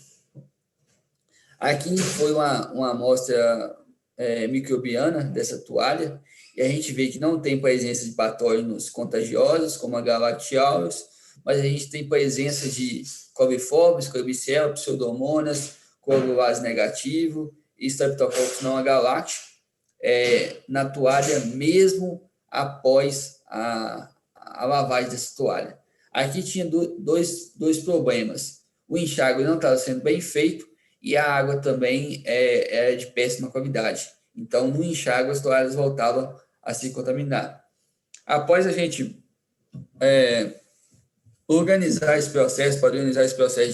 Aqui foi uma amostra microbiana dessa toalha, e a gente vê que não tem presença de patógenos contagiosos, como a Galactiaureus, mas a gente tem presença de coliformes, Klebsiella, Pseudomonas, clorulase negativo e Streptococcus não agalacti na toalha, mesmo após a lavagem dessa toalha. Aqui tinha dois problemas. O enxágue não estava sendo bem feito e a água também era de péssima qualidade. Então, no enxágue, as toalhas voltavam a se contaminar. Após a gente organizar esse processo, padronizar esse processo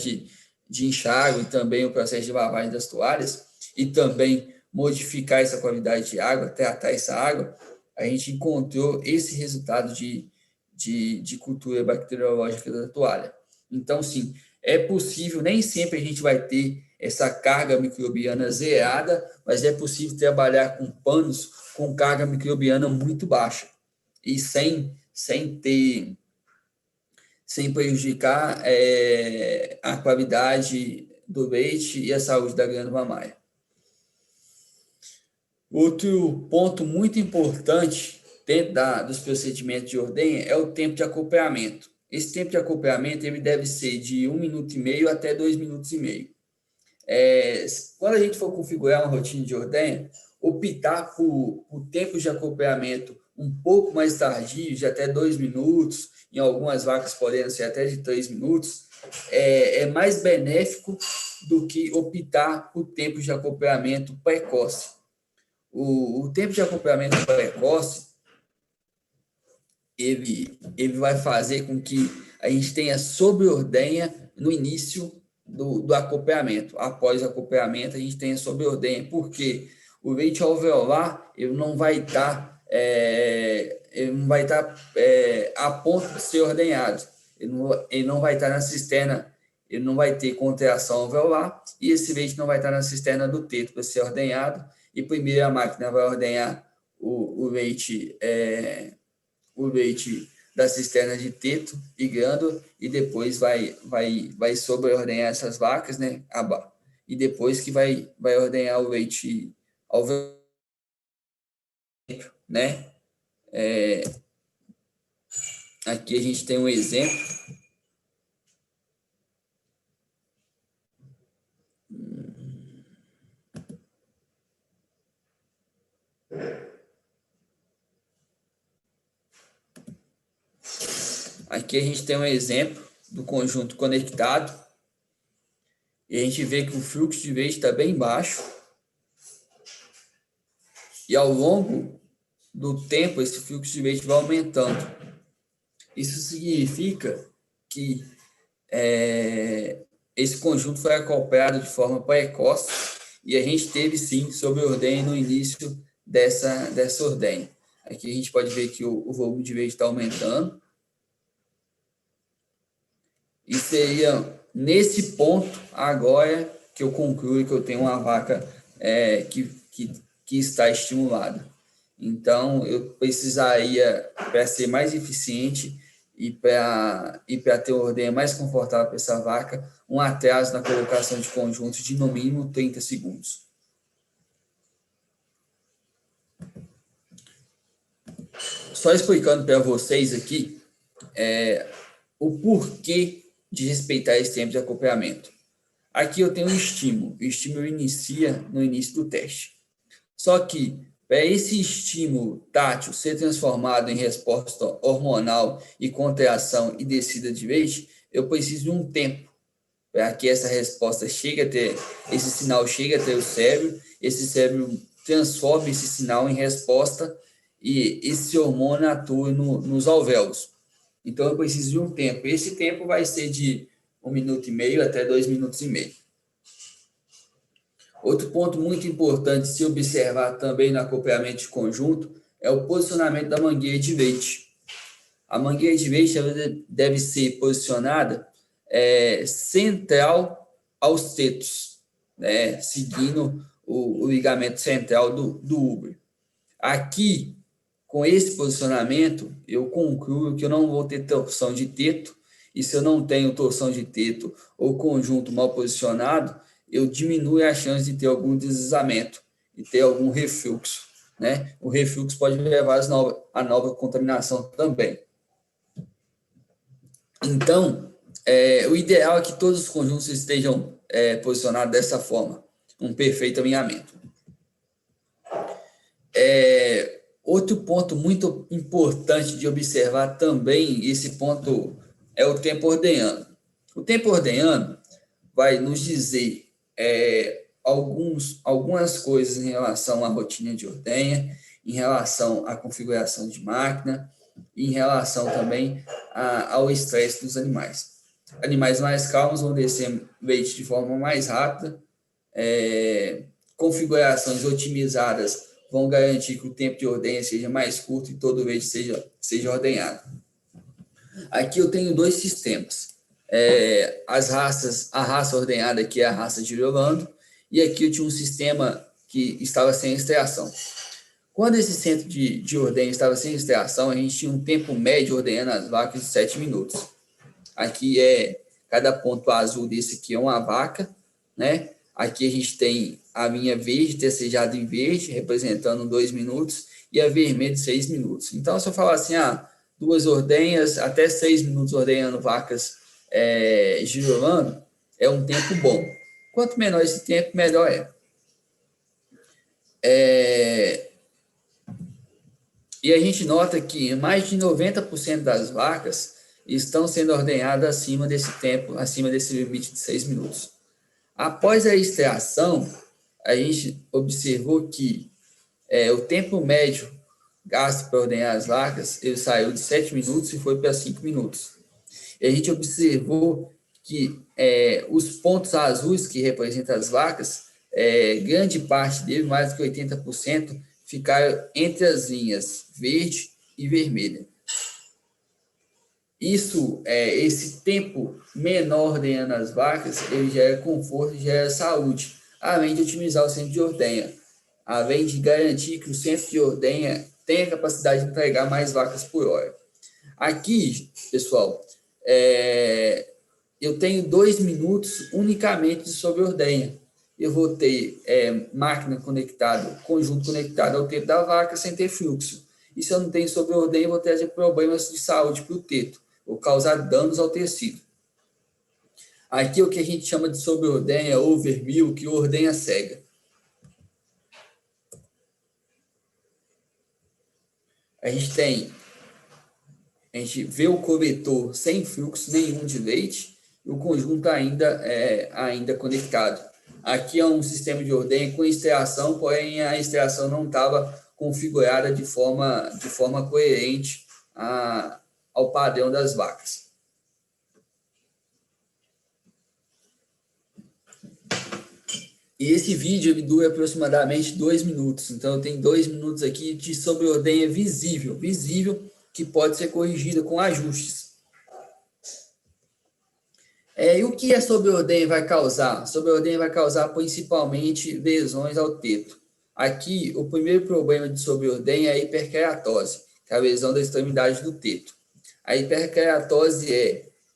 de enxágue e também o processo de lavagem das toalhas e também modificar essa qualidade de água, tratar essa água, a gente encontrou esse resultado de cultura bacteriológica da toalha. Então, sim, é possível, nem sempre a gente vai ter essa carga microbiana zerada, mas é possível trabalhar com panos com carga microbiana muito baixa e sem prejudicar a qualidade do leite e a saúde da glândula mamária. Outro ponto muito importante dentro dos procedimentos de ordenha é o tempo de acompanhamento. Esse tempo de acompanhamento ele deve ser de 1 minuto e meio até 2 minutos e meio. Quando a gente for configurar uma rotina de ordenha, optar por tempos de acompanhamento um pouco mais tardios, de até 2 minutos, em algumas vacas podendo ser até de 3 minutos, é mais benéfico do que optar por tempos de acompanhamento precoce. O tempo de acompanhamento precoce, ele vai fazer com que a gente tenha sobre-ordenha no início do acompanhamento. Após o acompanhamento, a gente tem a sobre-ordenha, porque o leite alveolar ele não vai estar a ponto de ser ordenhado. Ele não vai estar na cisterna, ele não vai ter contração alveolar, e esse leite não vai estar na cisterna do teto para ser ordenhado, e primeiro a máquina vai ordenhar o leite da cisterna de teto e glândula, e depois vai sobre-ordenhar essas vacas, né? E depois que vai ordenhar o leite alveolar, né? Aqui a gente tem um exemplo Aqui a gente tem um exemplo do conjunto conectado. E a gente vê que o fluxo de leite está bem baixo. E ao longo do tempo, esse fluxo de leite vai aumentando. Isso significa que esse conjunto foi acoplado de forma precoce e a gente teve, sim, sobreordenha no início dessa ordenha. Aqui a gente pode ver que o volume de leite está aumentando. E seria nesse ponto agora que eu concluo que eu tenho uma vaca que está estimulada. Então, eu precisaria, para ser mais eficiente e para ter uma ordenha mais confortável para essa vaca, um atraso na colocação de conjuntos de no mínimo 30 segundos. Só explicando para vocês aqui o porquê de respeitar esse tempo de acompanhamento. Aqui eu tenho um estímulo. O estímulo inicia no início do teste. Só que, para esse estímulo tátil ser transformado em resposta hormonal e contração e descida de leite, eu preciso de um tempo para que essa resposta chegue a ter, esse sinal chegue a ter o cérebro, esse cérebro transforme esse sinal em resposta e esse hormônio atue nos alvéolos. Então, eu preciso de um tempo. Esse tempo vai ser de 1,5 minutos até 2,5 minutos. Outro ponto muito importante se observar também no acompanhamento de conjunto é o posicionamento da mangueira de leite. A mangueira de leite deve ser posicionada central aos tetos, né, seguindo o ligamento central do útero. Aqui, com esse posicionamento, eu concluo que eu não vou ter torção de teto, e se eu não tenho torção de teto ou conjunto mal posicionado, eu diminuo a chance de ter algum deslizamento e ter algum refluxo, né? O refluxo pode levar a nova contaminação também. Então, o ideal é que todos os conjuntos estejam posicionados dessa forma, um perfeito alinhamento. Outro ponto muito importante de observar também, esse ponto é o tempo ordenhando. O tempo ordenhando vai nos dizer algumas coisas em relação à rotina de ordenha, em relação à configuração de máquina, em relação também ao estresse dos animais. Animais mais calmos vão descer leite de forma mais rápida, configurações otimizadas vão garantir que o tempo de ordenha seja mais curto e todo o leite seja ordenhado. Aqui eu tenho dois sistemas. A raça ordenhada, que é a raça de Orlando, e aqui eu tinha um sistema que estava sem extração. Quando esse centro de ordenha estava sem extração, a gente tinha um tempo médio ordenhando as vacas de 7 minutos. Aqui cada ponto azul desse aqui é uma vaca, né? Aqui a gente tem a linha verde, tercejada em verde, representando 2 minutos, e a vermelha de 6 minutos. Então, se eu falar assim, 2 ordenhas, até 6 minutos ordenhando vacas girolando, é um tempo bom. Quanto menor esse tempo, melhor E a gente nota que mais de 90% das vacas estão sendo ordenhadas acima desse tempo, acima desse limite de 6 minutos. Após a extração, a gente observou que o tempo médio gasto para ordenhar as vacas, ele saiu de 7 minutos e foi para 5 minutos. E a gente observou que os pontos azuis que representam as vacas, grande parte dele, mais do que 80%, ficaram entre as linhas verde e vermelha. Esse tempo menor ordenhando as vacas, ele gera conforto e gera saúde, além de otimizar o centro de ordenha, além de garantir que o centro de ordenha tenha a capacidade de entregar mais vacas por hora. Aqui, pessoal, eu tenho 2 minutos unicamente de sobre-ordenha. Eu vou ter máquina conectada, conjunto conectado ao teto da vaca sem ter fluxo. E se eu não tenho sobre-ordenha, eu vou trazer problemas de saúde para o teto, ou causar danos ao tecido. Aqui é o que a gente chama de sobre-ordenha, overmilk, ordenha cega. a gente vê o coletor sem fluxo nenhum de leite e o conjunto ainda conectado. Aqui é um sistema de ordenha com extração, porém a extração não estava configurada de forma coerente ao padrão das vacas. E esse vídeo ele dura aproximadamente 2 minutos, então eu tenho 2 minutos aqui de sobreordenha visível, que pode ser corrigida com ajustes. E o que a sobreordenha vai causar? A sobreordenha vai causar principalmente lesões ao teto. Aqui, o primeiro problema de sobreordenha é a hiperkeratose, que é a lesão da extremidade do teto. A hiperkeratose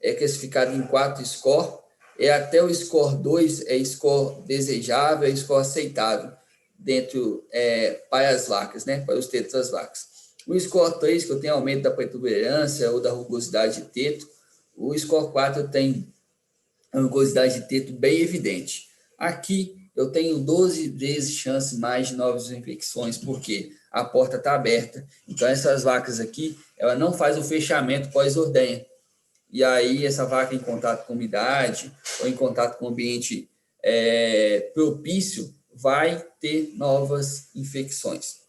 é classificada em 4 scores, até o score 2 é score desejável, é score aceitável para as vacas, né, para os tetos das vacas. O score 3, que eu tenho aumento da protuberância ou da rugosidade de teto. O score 4 tem a rugosidade de teto bem evidente. Aqui eu tenho 12 vezes chance mais de novas infecções, porque a porta está aberta. Então essas vacas aqui, ela não faz o fechamento pós-ordenha. E aí essa vaca em contato com umidade ou em contato com ambiente propício vai ter novas infecções.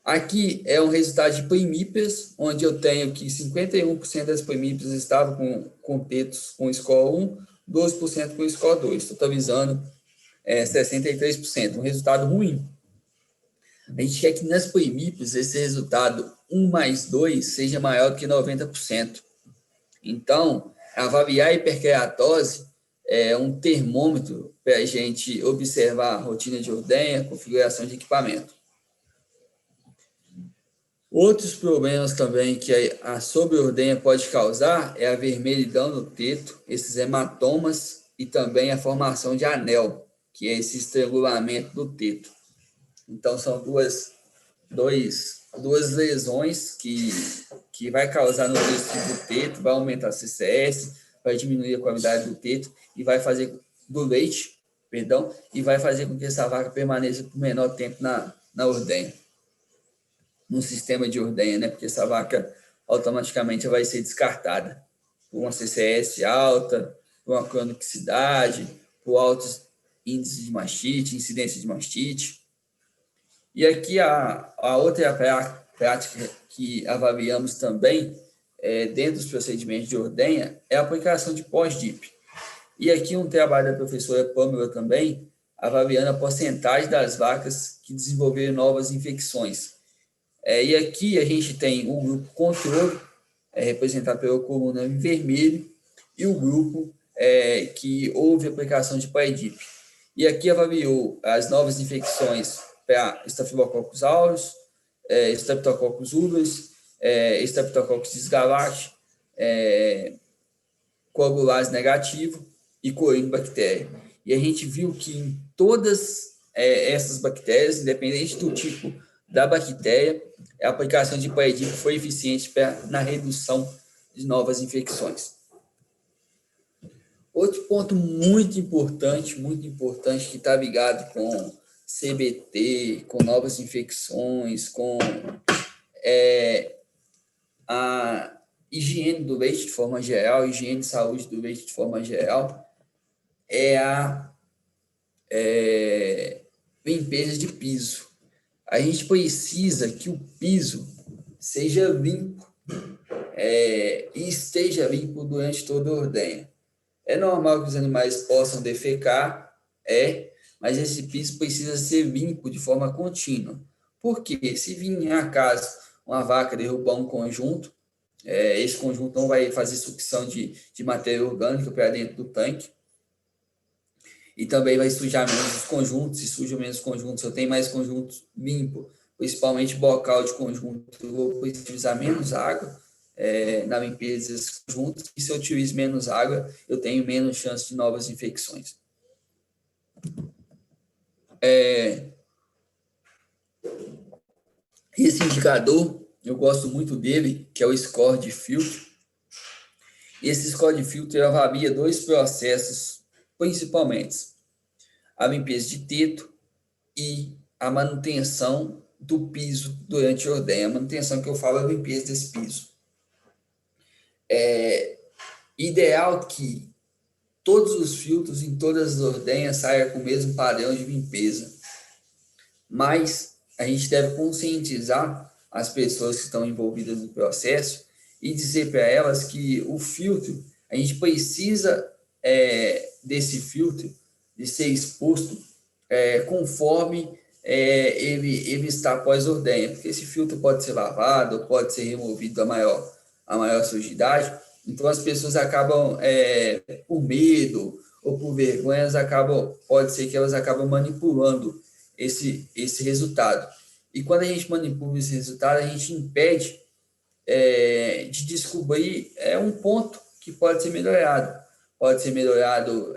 Aqui é um resultado de primíparas, onde eu tenho que 51% das primíparas estavam com tetos com score 1, 12% com score 2, totalizando 63%, um resultado ruim. A gente quer que nas primíparas esse resultado 1 mais 2 seja maior do que 90%. Então, avaliar a hiperkeratose é um termômetro para a gente observar a rotina de ordenha, configuração de equipamento. Outros problemas também que a sobreordenha pode causar é a vermelhidão no teto, esses hematomas e também a formação de anel, que é esse estrangulamento do teto. Então, são duas lesões que vai causar no tecido do teto, vai aumentar a CCS, vai diminuir a qualidade do teto e vai fazer do leite, e vai fazer com que essa vaca permaneça por menor tempo na ordenha. No sistema de ordenha, né? Porque essa vaca automaticamente vai ser descartada por uma CCS alta, por uma cronicidade, por altos índices de mastite, incidência de mastite. E aqui a outra prática que avaliamos também, dentro dos procedimentos de ordenha, é a aplicação de pós-DIP. E aqui um trabalho da professora Pâmela também, avaliando a porcentagem das vacas que desenvolveram novas infecções. E aqui a gente tem o grupo controle, representado pela coluna em vermelho, e o grupo que houve aplicação de PAEDIP. E aqui avaliou as novas infecções para Staphylococcus aureus, Streptococcus ubers, Streptococcus disgalacti, coagulase negativo e Corynebactéria. E a gente viu que em todas essas bactérias, independente do tipo da bactéria, a aplicação de PAEDIP foi eficiente na redução de novas infecções. Outro ponto muito importante que está ligado com CBT, com novas infecções, com a higiene do leite de forma geral, higiene de saúde do leite de forma geral, é a limpeza de piso. A gente precisa que o piso seja limpo e esteja limpo durante toda a ordenha. É normal que os animais possam defecar, mas esse piso precisa ser limpo de forma contínua. Porque se vir a caso uma vaca derrubar um conjunto, esse conjunto não vai fazer sucção de matéria orgânica para dentro do tanque. E também vai sujar menos os conjuntos. Se suja menos os conjuntos, eu tenho mais conjuntos limpos, principalmente bocal de conjunto, eu vou utilizar menos água na limpeza desses conjuntos. E se eu utilizo menos água, eu tenho menos chance de novas infecções. Esse indicador, eu gosto muito dele, que é o score de filtro. Esse score de filtro avalia 2 processos, principalmente a limpeza de teto e a manutenção do piso durante a ordenha. A manutenção que eu falo é a limpeza desse piso. É ideal que todos os filtros em todas as ordenhas saiam com o mesmo padrão de limpeza, mas a gente deve conscientizar as pessoas que estão envolvidas no processo e dizer para elas que o filtro, a gente precisa desse filtro de ser exposto conforme ele está pós-ordenha, porque esse filtro pode ser lavado, pode ser removido a maior sujidade, então as pessoas acabam, por medo ou por vergonhas, pode ser que elas acabam manipulando esse resultado. E quando a gente manipula esse resultado, a gente impede de descobrir um ponto que pode ser melhorado. Pode ser melhorado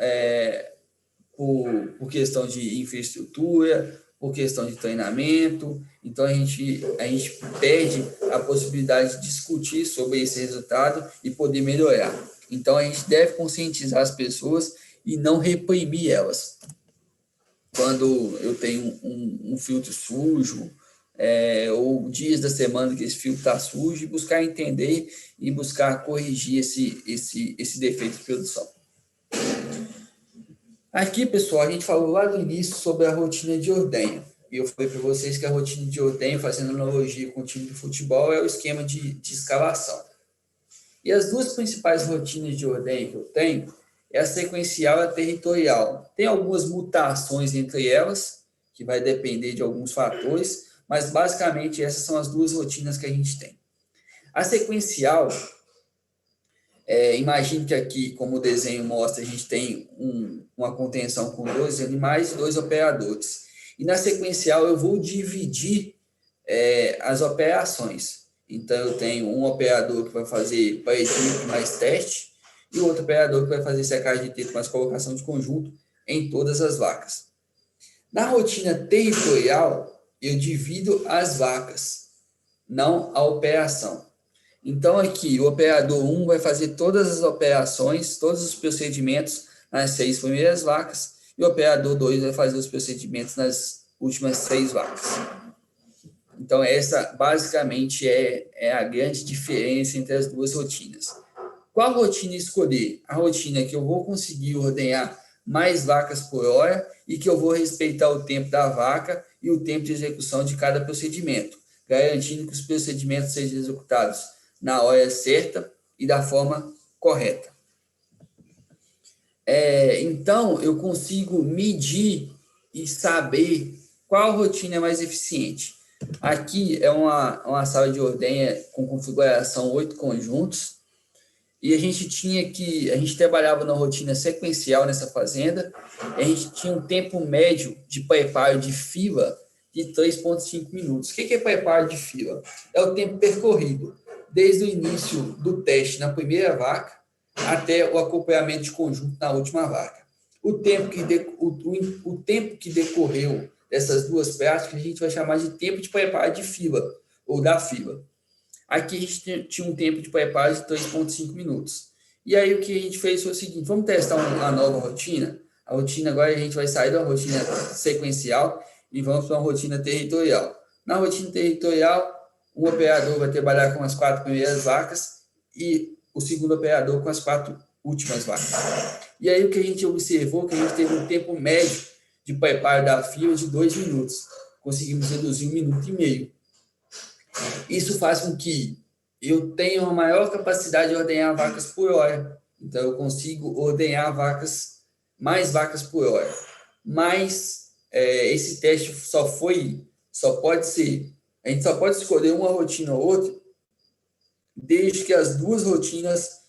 por questão de infraestrutura, por questão de treinamento. Então, a gente perde a possibilidade de discutir sobre esse resultado e poder melhorar. Então, a gente deve conscientizar as pessoas e não reprimir elas. Quando eu tenho um filtro sujo, ou dias da semana que esse filtro está sujo, e buscar entender e buscar corrigir esse defeito de produção. Aqui, pessoal, a gente falou lá no início sobre a rotina de ordenha. E eu falei para vocês que a rotina de ordenha, fazendo analogia com o time de futebol, é o esquema de escalação. E as duas principais rotinas de ordenha que eu tenho é a sequencial e a territorial. Tem algumas mutações entre elas, que vai depender de alguns fatores, mas basicamente essas são as duas rotinas que a gente tem. A sequencial, imagine que aqui, como o desenho mostra, a gente tem uma contenção com 12 animais e 2 operadores. E na sequencial eu vou dividir as operações. Então eu tenho um operador que vai fazer pré-edito mais teste e outro operador que vai fazer secagem de teto mais colocação de conjunto em todas as vacas. Na rotina territorial, eu divido as vacas, não a operação. Então, aqui, o operador 1 vai fazer todas as operações, todos os procedimentos nas 6 primeiras vacas, e o operador 2 vai fazer os procedimentos nas últimas 6 vacas. Então, essa basicamente é a grande diferença entre as duas rotinas. Qual rotina escolher? A rotina que eu vou conseguir ordenhar mais vacas por hora e que eu vou respeitar o tempo da vaca e o tempo de execução de cada procedimento, garantindo que os procedimentos sejam executados na hora certa e da forma correta. Então, eu consigo medir e saber qual rotina é mais eficiente. Aqui é uma sala de ordenha com configuração 8 conjuntos, e a gente trabalhava na rotina sequencial nessa fazenda, e a gente tinha um tempo médio de preparo de fila de 3,5 minutos. O que é preparo de fila? É o tempo percorrido, desde o início do teste na primeira vaca até o acompanhamento de conjunto na última vaca. O tempo que decorreu dessas duas práticas a gente vai chamar de tempo de preparo de fila, ou da fila. Aqui a gente tinha um tempo de preparo de 3,5 minutos. E aí o que a gente fez foi o seguinte, vamos testar uma nova rotina. A rotina agora a gente vai sair da rotina sequencial e vamos para uma rotina territorial. Na rotina territorial, um operador vai trabalhar com as 4 primeiras vacas e o segundo operador com as 4 últimas vacas. E aí o que a gente observou, que a gente teve um tempo médio de preparo da fila de 2 minutos. Conseguimos reduzir 1,5 minutos. Isso faz com que eu tenha uma maior capacidade de ordenhar vacas por hora. Então, eu consigo ordenhar mais vacas por hora. Mas esse teste a gente só pode escolher uma rotina ou outra, desde que as duas rotinas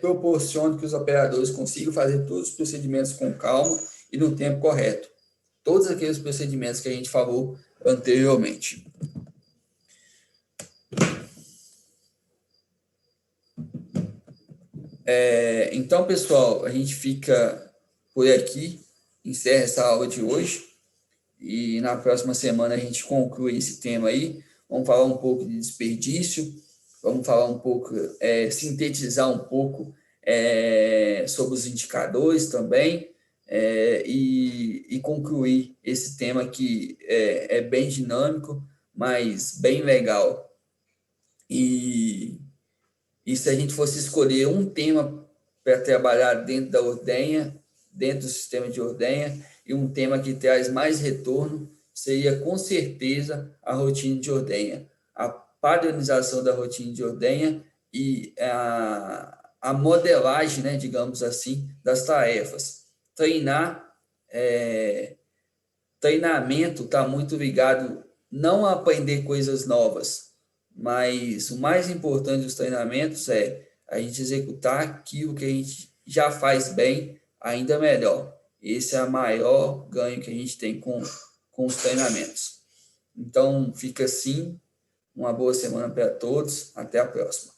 proporcionem que os operadores consigam fazer todos os procedimentos com calma e no tempo correto. Todos aqueles procedimentos que a gente falou anteriormente. Então, pessoal, a gente fica por aqui, encerra essa aula de hoje e na próxima semana a gente conclui esse tema aí. Vamos falar um pouco de desperdício, vamos falar um pouco, sintetizar um pouco sobre os indicadores também, e concluir esse tema que é bem dinâmico, mas bem legal. E se a gente fosse escolher um tema para trabalhar dentro da ordenha, dentro do sistema de ordenha, e um tema que traz mais retorno, seria com certeza a rotina de ordenha, a padronização da rotina de ordenha e a modelagem, né, digamos assim, das tarefas. É, Treinamento está muito ligado não a aprender coisas novas, mas o mais importante dos treinamentos é a gente executar aquilo que a gente já faz bem ainda melhor. Esse é o maior ganho que a gente tem com os treinamentos. Então, fica assim, uma boa semana para todos, até a próxima.